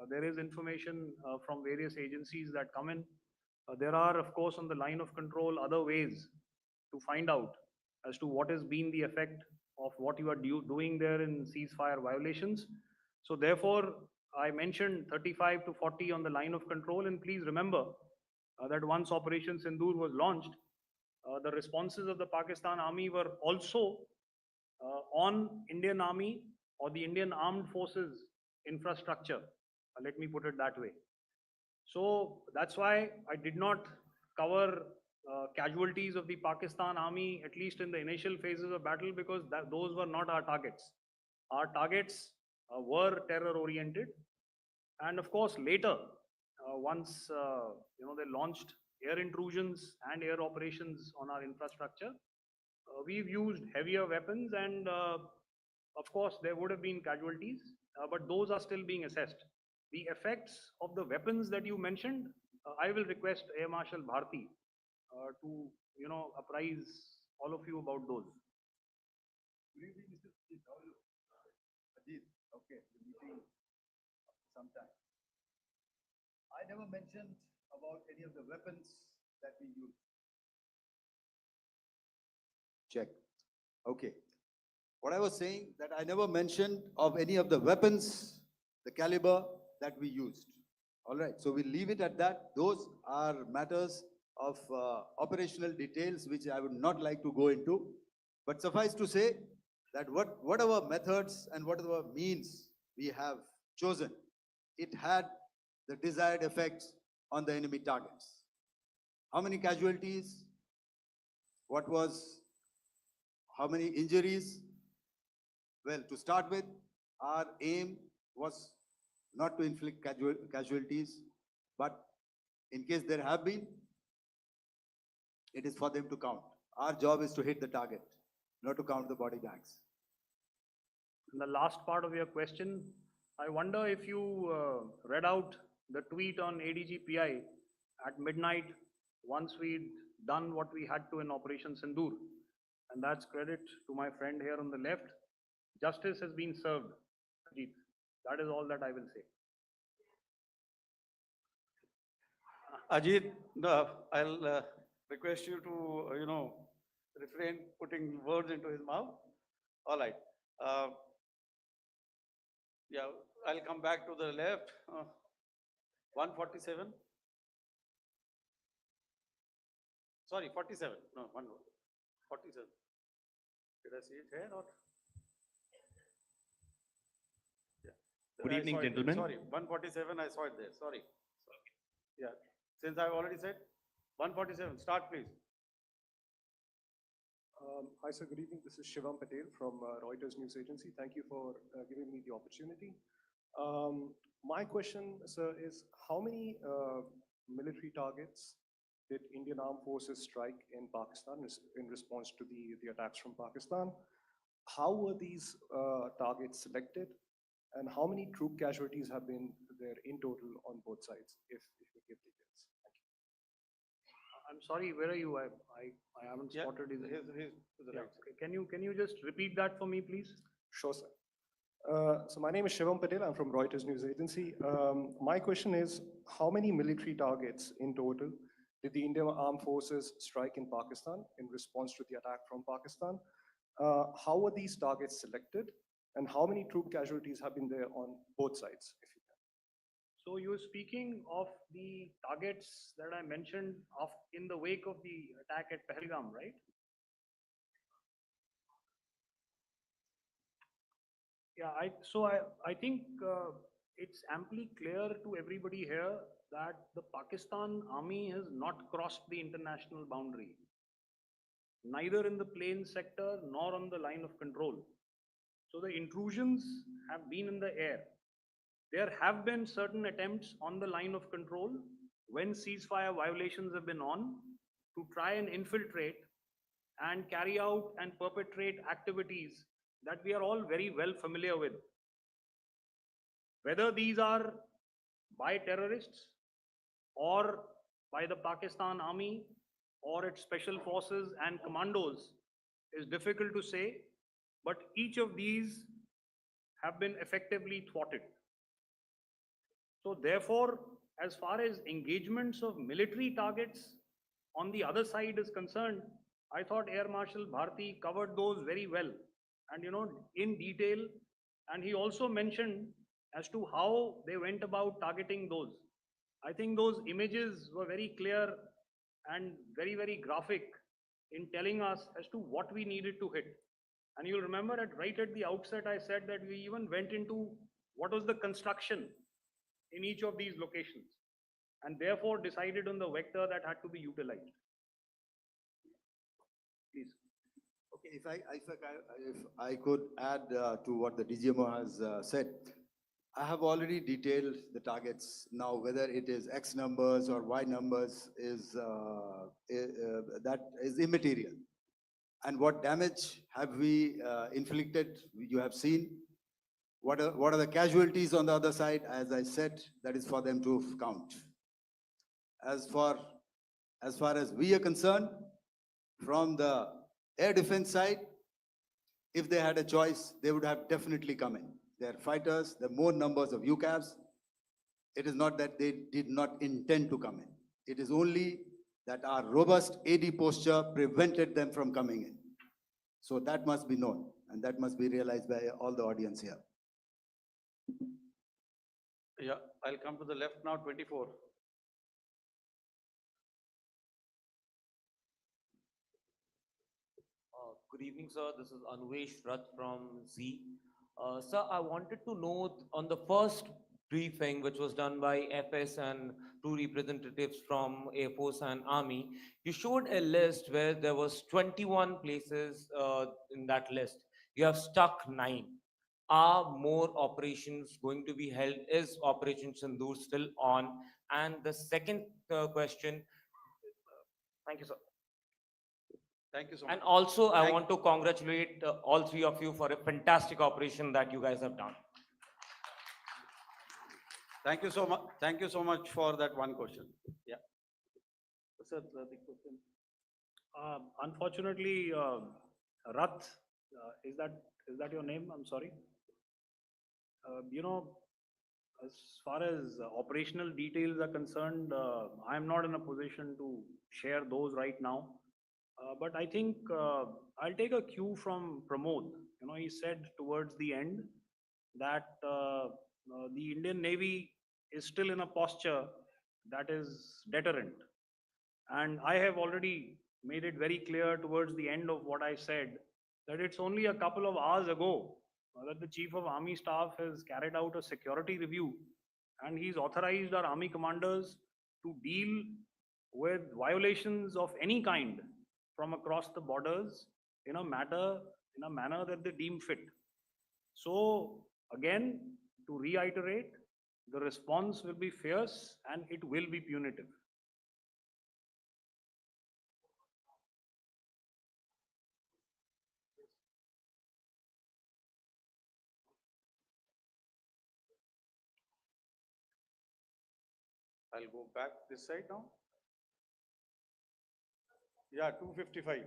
Speaker 2: There is information from various agencies that come in. There are, of course, on the line of control, other ways to find out as to what has been the effect of what you are doing there in ceasefire violations. So therefore, I mentioned 35 to 40 on the line of control. And please remember that once Operation Sindoor was launched, the responses of the Pakistan Army were also on Indian Army or the Indian Armed Forces infrastructure. Let me put it that way. So that's why I did not cover casualties of the Pakistan Army, at least in the initial phases of battle, because those were not our targets. Our targets were terror oriented. And of course, later, once they launched air intrusions and air operations on our infrastructure, we've used heavier weapons, and of course, there would have been casualties, but those are still being assessed. The effects of the weapons that you mentioned, I will request Air Marshal Bharti to apprise all of you about those.
Speaker 3: Good evening, Mr. Chief. How are you? Ajit, okay, the meeting sometime. I never mentioned about any of the weapons that we use. Check. Okay. What I was saying that I never mentioned of any of the weapons, the caliber that we used. All right. So we'll leave it at that. Those are matters of operational details which I would not like to go into. But suffice to say that whatever methods and whatever means we have chosen, it had the desired effects on the enemy targets. How many casualties? How many injuries? Well, to start with, our aim was not to inflict casualties, but in case there have been, it is for them to count. Our job is to hit the target, not to count the body bags.
Speaker 2: And the last part of your question, I wonder if you read out the tweet on ADGPI at midnight once we'd done what we had to in Operation Sindoor. And that's credit to my friend here on the left. Justice has been served, Ajit. That is all that I will say.
Speaker 1: Ajit, I'll request you to, refrain putting words into his mouth. All right. Yeah, I'll come back to the left. 147. Sorry, 47. No, 47. Did I see it here or? Yeah.
Speaker 7: Good
Speaker 1: I
Speaker 7: evening,
Speaker 1: saw it there.
Speaker 7: gentlemen.
Speaker 1: Sorry, 147, I saw it there. Sorry. Yeah, since I've already said 147, start please.
Speaker 5: Hi, sir. Good evening. This is Shivam Patel from Reuters News Agency. Thank you for giving me the opportunity. My question, sir, is how many military targets did Indian Armed Forces strike in Pakistan in response to the attacks from Pakistan? How were these targets selected? And how many troop casualties have been there in total on both sides, if you give details? Thank you.
Speaker 2: I'm sorry, where are you? I haven't
Speaker 1: Yeah,
Speaker 2: spotted his.
Speaker 1: his to the
Speaker 2: Yeah,
Speaker 1: right.
Speaker 2: okay. Can you just repeat that for me, please?
Speaker 5: Sure, sir. So my name is Shivam Patel. I'm from Reuters News Agency. My question is, how many military targets in total did the Indian Armed Forces strike in Pakistan in response to the attack from Pakistan? How were these targets selected? And how many troop casualties have been there on both sides, if you can?
Speaker 2: So you're speaking of the targets that I mentioned in the wake of the attack at Pahalgam, right? Yeah, I think it's amply clear to everybody here that the Pakistan Army has not crossed the international boundary, neither in the plain sector nor on the line of control. So the intrusions have been in the air. There have been certain attempts on the line of control when ceasefire violations have been on to try and infiltrate and carry out and perpetrate activities that we are all very well familiar with. Whether these are by terrorists or by the Pakistan Army or its special forces and commandos is difficult to say, but each of these have been effectively thwarted. So therefore, as far as engagements of military targets on the other side is concerned, I thought Air Marshal Bharti covered those very well and, in detail. And he also mentioned as to how they went about targeting those. I think those images were very clear and very, very graphic in telling us as to what we needed to hit. And you'll remember right at the outset, I said that we even went into what was the construction in each of these locations and therefore decided on the vector that had to be utilized. Please.
Speaker 3: Okay, if I could add to what the DGMO has said, I have already detailed the targets. Now, whether it is X numbers or Y numbers that is immaterial. And what damage have we inflicted? You have seen. What are the casualties on the other side? As I said, that is for them to count. As far as we are concerned, from the air defense side, if they had a choice, they would have definitely come in. They're fighters, there are more numbers of UCAVs. It is not that they did not intend to come in. It is only that our robust AD posture prevented them from coming in. So that must be known, and that must be realized by all the audience here.
Speaker 1: Yeah, I'll come to the left now, 24.
Speaker 7: Good evening, sir. This is Anvesh Rath from Z. Sir, I wanted to know on the first briefing, which was done by FS and two representatives from Air Force and Army, you showed a list where there was 21 places in that list. You have stuck 9. Are more operations going to be held? Is Operation Sindoor still on? And the second question, thank you, sir.
Speaker 1: Thank you so much.
Speaker 7: And also, I
Speaker 1: Thank-
Speaker 7: want to congratulate all three of you for a fantastic operation that you guys have done.
Speaker 1: Thank you so much. Thank you so much for that one question. Yeah. Sir, the question.
Speaker 2: Unfortunately, Rath, is that your name? I'm sorry. As far as operational details are concerned, I am not in a position to share those right now. But I think I'll take a cue from Pramod. He said towards the end that the Indian Navy is still in a posture that is deterrent. And I have already made it very clear towards the end of what I said that it's only a couple of hours ago that the Chief of Army Staff has carried out a security review and he's authorized our army commanders to deal with violations of any kind from across the borders in a manner that they deem fit. So again, to reiterate, the response will be fierce and it will be punitive.
Speaker 1: I'll go back this side now. Yeah, 255.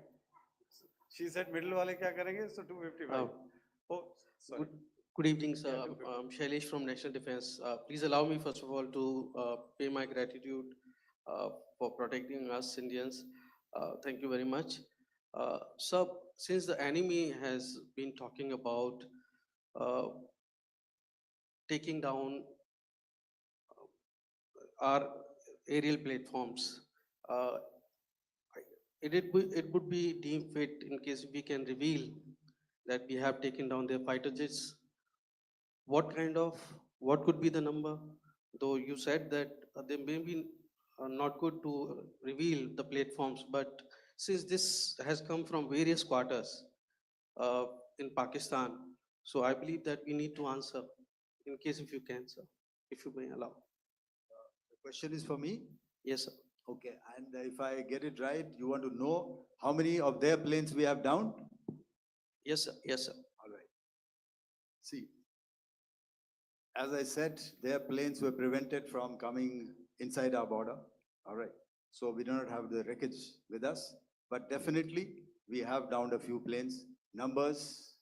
Speaker 1: She said middle wale kya karenge? So 255. Oh, sorry.
Speaker 8: Good evening, sir.
Speaker 1: Yeah, 250.
Speaker 8: I'm Shailesh from National Defense. Please allow me, first of all, to pay my gratitude for protecting us Indians. Thank you very much. Sir, since the enemy has been talking about taking down our aerial platforms, it would be deemed fit in case we can reveal that we have taken down their fighter jets. What could be the number? Though you said that they may be not good to reveal the platforms, but since this has come from various quarters in Pakistan, so I believe that we need to answer in case if you can, sir, if you may allow.
Speaker 3: The question is for me?
Speaker 8: Yes, sir.
Speaker 3: Okay, and if I get it right, you want to know how many of their planes we have downed?
Speaker 8: Yes, sir. Yes, sir.
Speaker 3: All right. See, As I said, their planes were prevented from coming inside our border. All right. So we do not have the wreckage with us, but definitely we have downed a few planes. Numbers,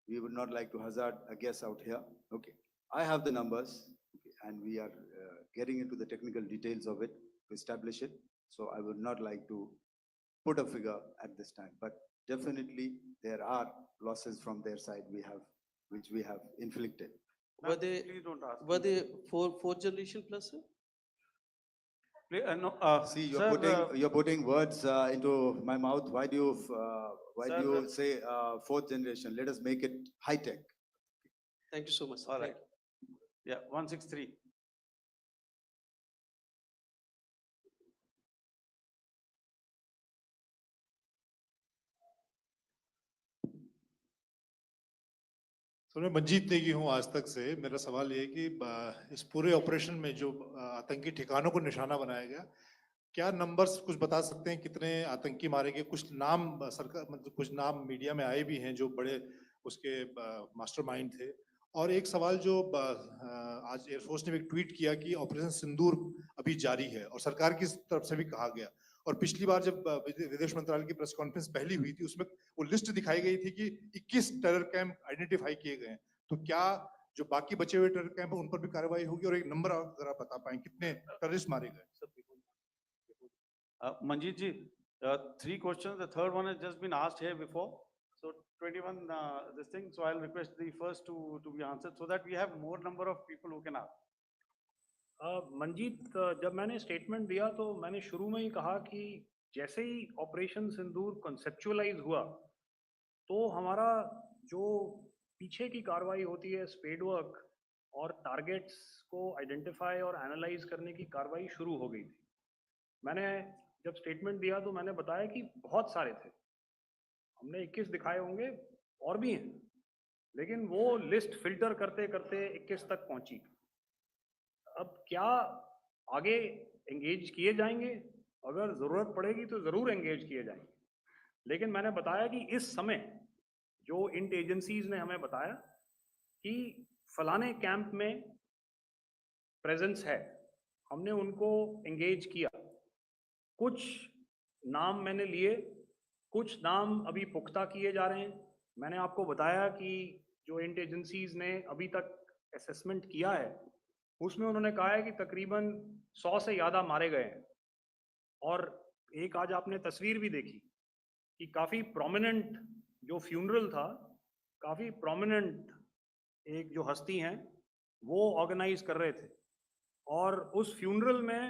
Speaker 3: we would not like to hazard a guess out here. Okay. I have the numbers, okay, and we are getting into the technical details of it to establish it. So I would not like to put a figure at this time, but definitely there are losses from their side which we have inflicted.
Speaker 8: Were
Speaker 1: Ma'am,
Speaker 8: they,
Speaker 1: please don't ask
Speaker 8: were
Speaker 1: me.
Speaker 8: they fourth generation plus, sir?
Speaker 1: No,
Speaker 3: See,
Speaker 1: sir,
Speaker 3: you're putting words into my mouth. Why do
Speaker 1: Sir,
Speaker 3: you say fourth generation? Let us make it high tech.
Speaker 8: Thank you so much, sir.
Speaker 1: all
Speaker 8: Thank
Speaker 1: right. Yeah, 163.
Speaker 9: तो मैं मंजीत नेगी हूँ आज तक से। मेरा सवाल ये है कि इस पूरे ऑपरेशन में जो आतंकी ठिकानों को निशाना बनाया गया, क्या नंबर्स कुछ बता सकते हैं कितने आतंकी मारे गए? कुछ नाम सरकार मतलब कुछ नाम मीडिया में आए भी हैं जो बड़े उसके मास्टरमाइंड थे। और एक सवाल जो आज एयरफोर्स ने भी ट्वीट किया कि ऑपरेशन सिंदूर अभी जारी है और सरकार की तरफ से भी कहा गया। और पिछली बार जब विदेश मंत्रालय की प्रेस कॉन्फ्रेंस पहली हुई थी उसमें वो लिस्ट दिखाई गई थी कि 21 टेरर कैंप आइडेंटिफाई किए गए हैं। तो क्या जो बाकी बचे हुए टेरर कैंप उन पर भी कार्रवाई होगी? और एक नंबर अगर आप बता पाएं कितने टेररिस्ट मारे गए?
Speaker 1: Manjeet ji, 3 questions. The third one has just been asked here before. So 21, this thing. So I'll request the first two to be answered so that we have more number of people who can ask.
Speaker 2: Manjeet, जब मैंने statement दिया तो मैंने शुरू में ही कहा कि जैसे ही ऑपरेशन सिंदूर कॉन्सेप्चुअलाइज हुआ तो हमारा जो पीछे की कार्रवाई होती है स्पेड वर्क और टारगेट्स को आइडेंटिफाई और एनालाइज करने की कार्रवाई शुरू हो गई थी। मैंने जब स्टेटमेंट दिया तो मैंने बताया कि बहुत सारे थे, हमने 21 दिखाए होंगे और भी हैं, लेकिन वो लिस्ट फिल्टर करते करते 21 तक पहुंची। अब क्या आगे एंगेज किए जाएंगे? अगर जरूरत पड़ेगी तो जरूर एंगेज किए जाएंगे, लेकिन मैंने बताया कि इस समय जो इंट एजेंसीज ने हमें बताया कि फलाने कैंप में प्रेजेंस है, हमने उनको एंगेज किया। कुछ नाम मैंने लिए, कुछ नाम अभी पुख्ता किए जा रहे हैं। मैंने आपको बताया कि जो इंट एजेंसीज ने अभी तक असेसमेंट किया है उसमें उन्होंने कहा है कि तकरीबन 100 से ज़्यादा मारे गए हैं। और एक आज आपने तस्वीर भी देखी कि काफ़ी प्रोमिनेंट जो फ्यूनरल था, काफ़ी प्रोमिनेंट एक जो हस्ती हैं वो ऑर्गेनाइज कर रहे थे और उस फ्यूनरल में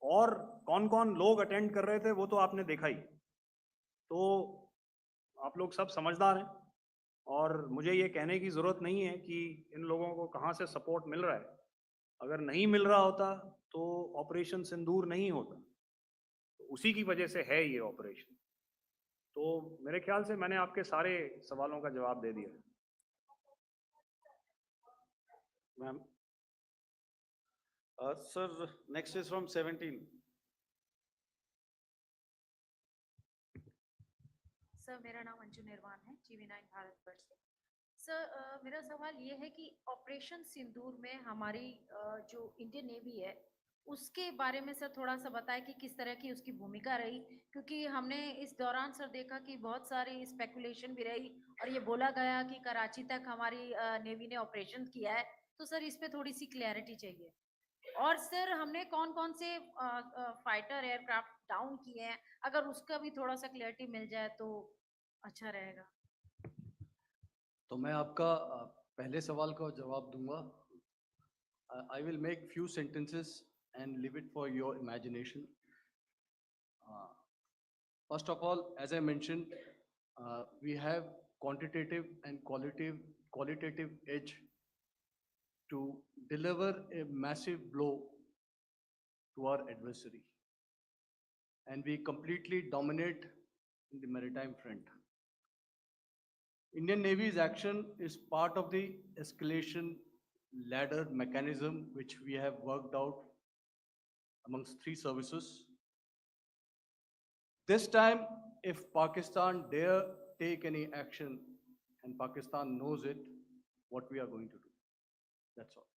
Speaker 2: और कौन कौन लोग अटेंड कर रहे थे वो तो आपने देखा ही। तो आप लोग सब समझदार हैं और मुझे ये कहने की ज़रूरत नहीं है कि इन लोगों को कहाँ से सपोर्ट मिल रहा है। अगर नहीं मिल रहा होता तो ऑपरेशन सिंदूर नहीं होता, तो उसी की वजह से है ये ऑपरेशन। तो मेरे ख्याल से मैंने आपके सारे सवालों का जवाब दे दिया।
Speaker 1: Ma'am. Sir, next is from 17.
Speaker 10: Sir, मेरा नाम अंजू निर्वाण है, TV9 भारतवर्ष से। सर, मेरा सवाल ये है कि ऑपरेशन सिंदूर में हमारी जो इंडियन नेवी है उसके बारे में सर थोड़ा सा बताएं कि किस तरह की उसकी भूमिका रही, क्योंकि हमने इस दौरान सर देखा कि बहुत सारी स्पेकुलेशन भी रही और ये बोला गया कि कराची तक हमारी नेवी ने ऑपरेशन किया है। तो सर इस पे थोड़ी सी क्लैरिटी चाहिए। और सर हमने कौन कौन से फाइटर एयरक्राफ्ट डाउन किए हैं, अगर उसका भी थोड़ा सा क्लैरिटी मिल जाए तो अच्छा रहेगा।
Speaker 4: तो मैं आपका पहले सवाल का जवाब दूंगा। I will make few sentences and leave it for your imagination. First of all, as I mentioned, we have quantitative and qualitative edge to deliver a massive blow to our adversary. And we completely dominate in the maritime front. Indian Navy's action is part of the escalation ladder mechanism which we have worked out amongst 3 services. This time, if Pakistan dare take any action, and Pakistan knows it, what we are going to do. That's all.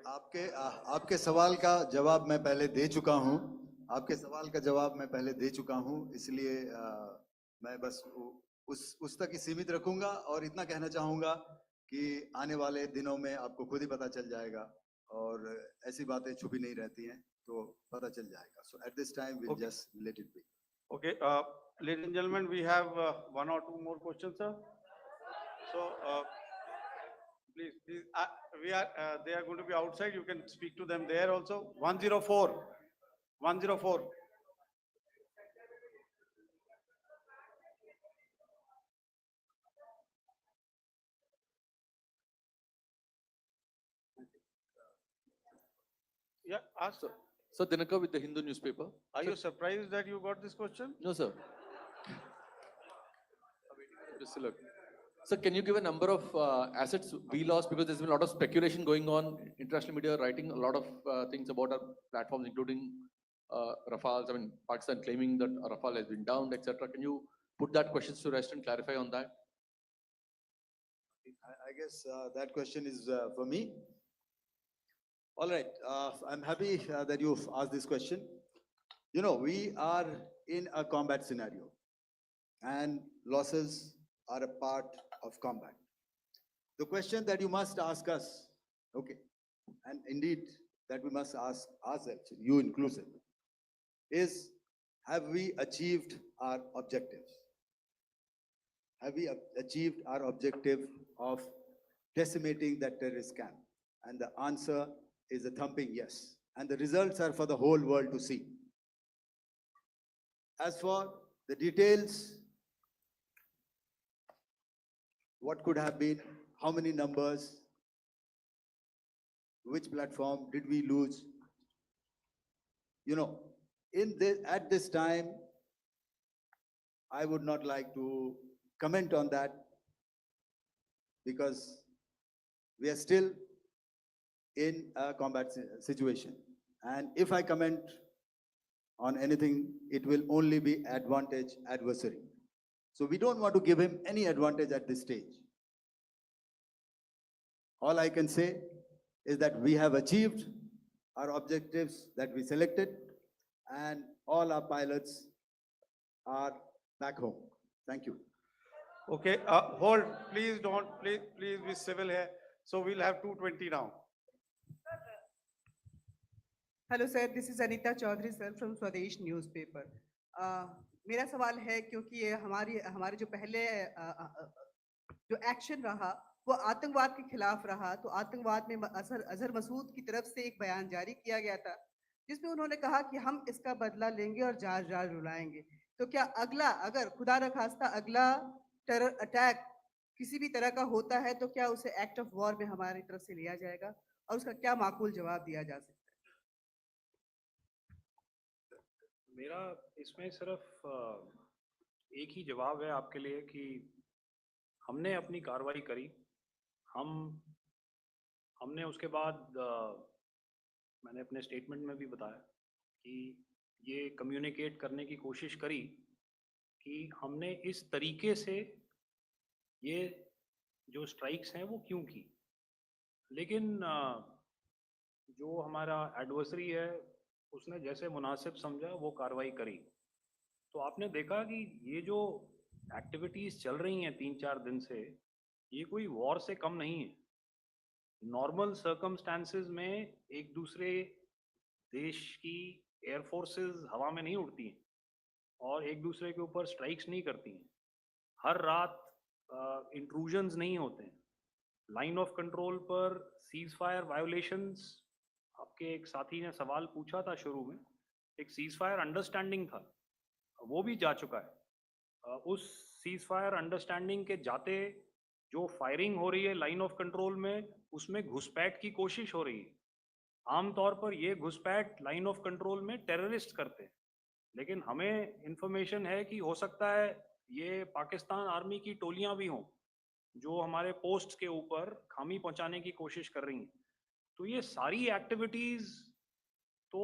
Speaker 3: आपके सवाल का जवाब मैं पहले दे चुका हूं। आपके सवाल का जवाब मैं पहले दे चुका हूं, इसलिए मैं बस उस तक ही सीमित रखूंगा और इतना कहना चाहूंगा कि आने वाले दिनों में आपको खुद ही पता चल जाएगा और ऐसी बातें छुपी नहीं रहती हैं, तो पता चल जाएगा। So at this time we'll
Speaker 1: Okay.
Speaker 3: just let it be.
Speaker 1: Okay, ladies and gentlemen, we have one or two more questions, sir. So, please, they are going to be outside. You can speak to them there also. 104, 104. Yeah, ask.
Speaker 11: Sir, Dinakar with the Hindu newspaper.
Speaker 1: Are
Speaker 11: Sir,
Speaker 1: you surprised that you got this question?
Speaker 11: No, sir. Just look. Sir, can you give a number of assets we lost, because there's been a lot of speculation going on, international media writing a lot of things about our platforms, including Rafales. I mean, Pakistan claiming that Rafale has been downed, etc. Can you put that question to rest and clarify on that?
Speaker 3: I guess that question is for me. All right, I'm happy that you've asked this question. You know, we are in a combat scenario, and losses are a part of combat. The question that you must ask us, okay, and indeed that we must ask ourselves, you inclusive, is have we achieved our objectives? Have we achieved our objective of decimating that terrorist camp? And the answer is a thumping yes. And the results are for the whole world to see. As for the details, what could have been, how many numbers, which platform did we lose? You know, at this time, I would not like to comment on that, because we are still in a combat situation. And if I comment on anything, it will only be advantage adversary. So we don't want to give him any advantage at this stage. All I can say is that we have achieved our objectives that we selected, and all our pilots are back home. Thank you.
Speaker 1: Okay, hold, please don't, please be civil here. So we'll have 220 now.
Speaker 12: Hello sir, this is Anita Chaudhary sir from Swadesh newspaper. मेरा सवाल है, क्योंकि ये हमारे जो पहले जो action रहा वो आतंकवाद के खिलाफ रहा, तो आतंकवाद में अजहर मसूद की तरफ से एक बयान जारी किया गया था जिसमें उन्होंने कहा कि हम इसका बदला लेंगे और जाज जाज रुलाएंगे। तो क्या अगला, अगर खुदा न खास्ता अगला टेरर अटैक किसी भी तरह का होता है, तो क्या उसे एक्ट ऑफ वॉर में हमारी तरफ से लिया जाएगा और उसका क्या माकूल जवाब दिया जा सकता है?
Speaker 2: मेरा इसमें सिर्फ एक ही जवाब है आपके लिए कि हमने अपनी कार्रवाई करी। हमने उसके बाद मैंने अपने स्टेटमेंट में भी बताया कि ये कम्युनिकेट करने की कोशिश करी कि हमने इस तरीके से ये जो स्ट्राइक्स हैं वो क्यों की। लेकिन जो हमारा एडवर्सरी है उसने जैसे मुनासिब समझा वो कार्रवाई करी। तो आपने देखा कि ये जो एक्टिविटीज़ चल रही हैं 3-4 दिन से, ये कोई वॉर से कम नहीं है। नॉर्मल सर्कमस्टांसेस में एक दूसरे देश की एयर फोर्सेस हवा में नहीं उड़ती हैं और एक दूसरे के ऊपर स्ट्राइक्स नहीं करती हैं। हर रात इंट्रूजन्स नहीं होते हैं। लाइन ऑफ कंट्रोल पर सीज फायर वायोलेशंस, आपके एक साथी ने सवाल पूछा था शुरू में, एक सीज फायर अंडरस्टैंडिंग था, वो भी जा चुका है। उस सीज फायर अंडरस्टैंडिंग के जाते जो फायरिंग हो रही है लाइन ऑफ कंट्रोल में, उसमें घुसपैठ की कोशिश हो रही है। आमतौर पर ये घुसपैठ लाइन ऑफ कंट्रोल में टेररिस्ट करते हैं, लेकिन हमें इंफॉर्मेशन है कि हो सकता है ये पाकिस्तान आर्मी की टोलियां भी हों जो हमारे पोस्ट के ऊपर खामी पहुंचाने की कोशिश कर रही हैं। तो ये सारी एक्टिविटीज तो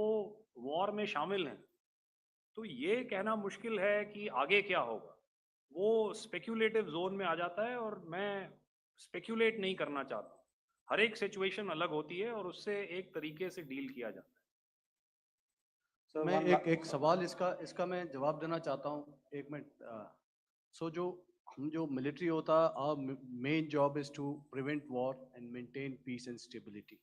Speaker 2: वॉर में शामिल हैं। तो ये कहना मुश्किल है कि आगे क्या होगा, वो स्पेक्यूलेटिव जोन में आ जाता है और मैं स्पेक्यूलेट नहीं करना चाहता। हर एक सिचुएशन अलग होती है और उससे एक तरीके से डील किया जाता है.
Speaker 1: Sir,
Speaker 4: मैं
Speaker 1: one
Speaker 4: एक सवाल इसका मैं जवाब देना चाहता हूँ, 1 मिनट. सो जो मिलिट्री होता है, our main job is to prevent war and maintain peace and stability.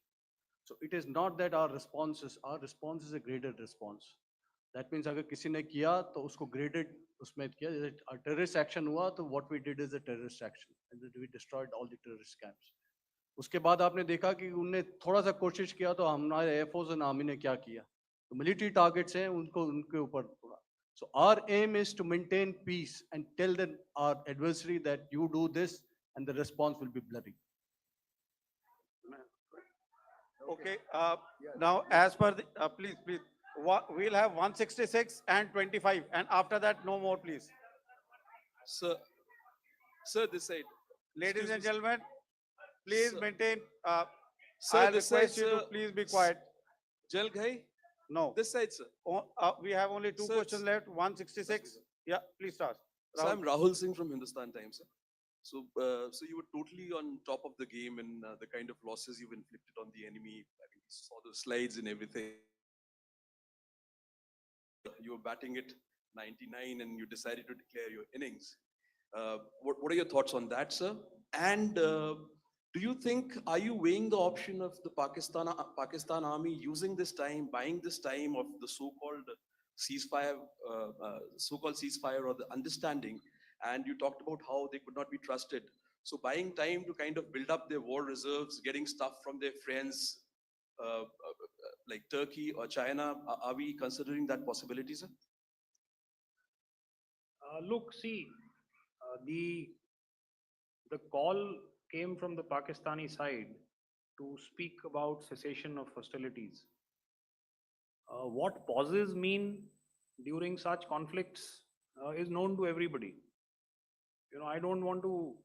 Speaker 4: So it is not that our response is a graded response. That means अगर किसी ने किया तो उसको graded उसमें किया, जैसे terrorist action हुआ तो what we did is a terrorist action and then we destroyed all the terrorist camps. उसके बाद आपने देखा कि उनने थोड़ा सा कोशिश किया तो हमारे एयरफोर्स और आर्मी ने क्या किया, तो मिलिट्री टारगेट्स हैं उनके ऊपर थोड़ा. So our aim is to maintain peace and tell our adversary that you do this and the response will be bloody.
Speaker 1: Okay, now as per the, please, we'll have 166 and 25, and after that, no more, please.
Speaker 13: Sir, this side.
Speaker 1: Ladies
Speaker 13: Excuse
Speaker 1: and
Speaker 13: me,
Speaker 1: gentlemen, please
Speaker 13: Sir.
Speaker 1: maintain,
Speaker 13: Sir,
Speaker 1: I'll
Speaker 13: this side,
Speaker 1: request you to
Speaker 13: sir.
Speaker 1: please be quiet.
Speaker 13: Jal Ghai,
Speaker 1: No,
Speaker 13: this side, sir.
Speaker 1: we have only two
Speaker 13: Sir,
Speaker 1: questions left, 166. Yeah, please start.
Speaker 13: So
Speaker 1: Rahul.
Speaker 13: I'm Rahul Singh from Hindustan Times, sir. So you were totally on top of the game in the kind of losses you've inflicted on the enemy. I think we saw the slides and everything. You were batting it 99 and you decided to declare your innings. What are your thoughts on that, sir? And do you think, are you weighing the option of the Pakistan army using this time, buying this time of the so-called ceasefire, or the understanding? And you talked about how they could not be trusted. So buying time to kind of build up their war reserves, getting stuff from their friends, like Turkey or China, are we considering that possibility, sir?
Speaker 2: Look, see, the call came from the Pakistani side to speak about cessation of hostilities. What pauses mean during such conflicts is known to everybody. You know, I don't want to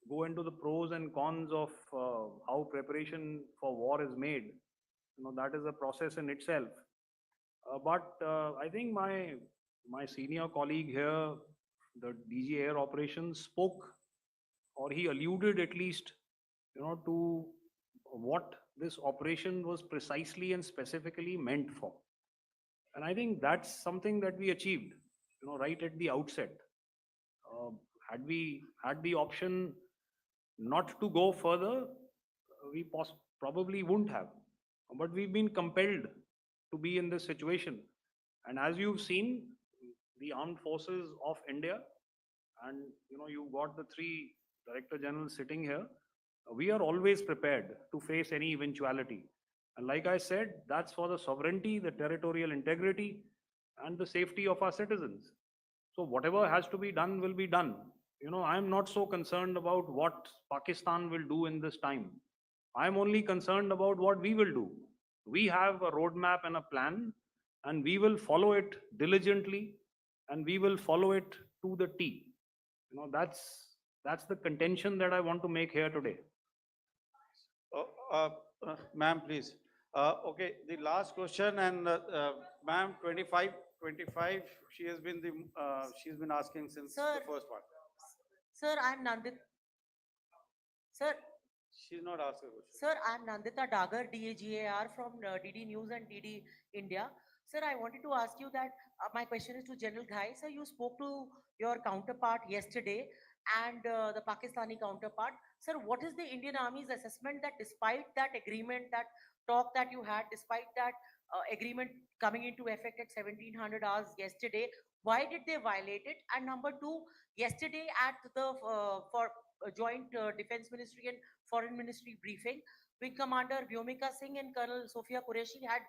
Speaker 2: go into the pros and cons of how preparation for war is made. You know, that is a process in itself. But I think my senior colleague here, the DG Air Operations, spoke, or he alluded at least, you know, to what this operation was precisely and specifically meant for. And I think that's something that we achieved, you know, right at the outset. Had we had the option not to go further, we probably wouldn't have. But we've been compelled to be in this situation. And as you've seen, the armed forces of India, and you know, you've got the three Director Generals sitting here, we are always prepared to face any eventuality. And like I said, that's for the sovereignty, the territorial integrity, and the safety of our citizens. So whatever has to be done will be done. You know, I'm not so concerned about what Pakistan will do in this time. I'm only concerned about what we will do. We have a roadmap and a plan, and we will follow it diligently, and we will follow it to the T. You know, that's the contention that I want to make here today.
Speaker 1: Ma'am, please. Okay, the last question, and ma'am, 25, she's been asking since the
Speaker 14: Sir.
Speaker 1: first one.
Speaker 14: Sir, I'm Nandita. Sir,
Speaker 1: She's not asking a question.
Speaker 14: Sir, I'm Nandita Dagar, DAGAR from DD News and DD India. Sir, I wanted to ask you that my question is to General Ghai. Sir, you spoke to your counterpart yesterday and the Pakistani counterpart. Sir, what is the Indian Army's assessment that despite that agreement, that talk that you had, despite that agreement coming into effect at 1700 hours yesterday, why did they violate it? And number two, yesterday at the joint defense ministry and foreign ministry briefing, Wing Commander Vyomika Singh and Colonel Sophia Qureshi had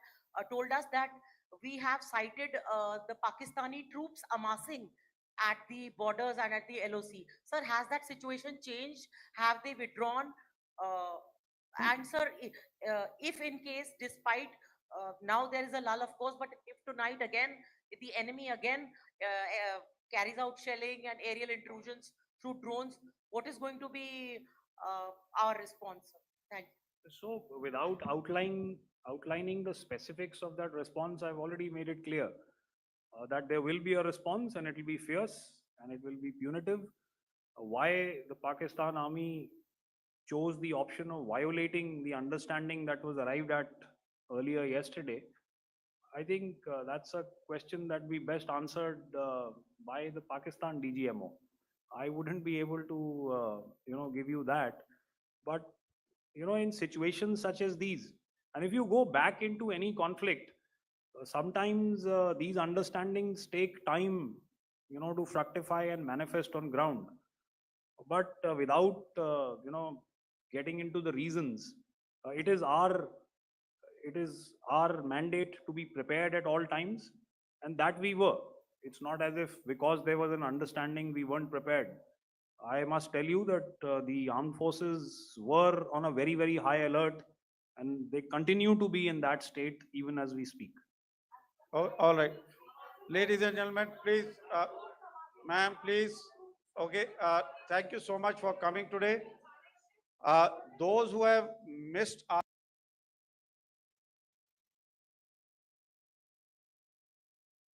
Speaker 14: told us that we have cited the Pakistani troops amassing at the borders and at the LOC. Sir, has that situation changed? Have they withdrawn? And sir, if in case, despite now there is a lull, of course, but if tonight again, if the enemy again carries out shelling and aerial intrusions through drones, what is going to be our response? Thank you.
Speaker 2: So without outlining the specifics of that response, I've already made it clear that there will be a response and it will be fierce and it will be punitive. Why the Pakistan army chose the option of violating the understanding that was arrived at earlier yesterday, I think that's a question that we best answered by the Pakistan DGMO. I wouldn't be able to, give you that. But, in situations such as these, and if you go back into any conflict, sometimes these understandings take time, to fructify and manifest on ground. But without, getting into the reasons, it is our mandate to be prepared at all times, and that we were. It's not as if because there was an understanding we weren't prepared. I must tell you that the armed forces were on a very, very high alert, and they continue to be in that state even as we speak.
Speaker 1: Oh, all right. Ladies and gentlemen, please, ma'am, please. Okay, thank you so much for coming today. Those who have missed our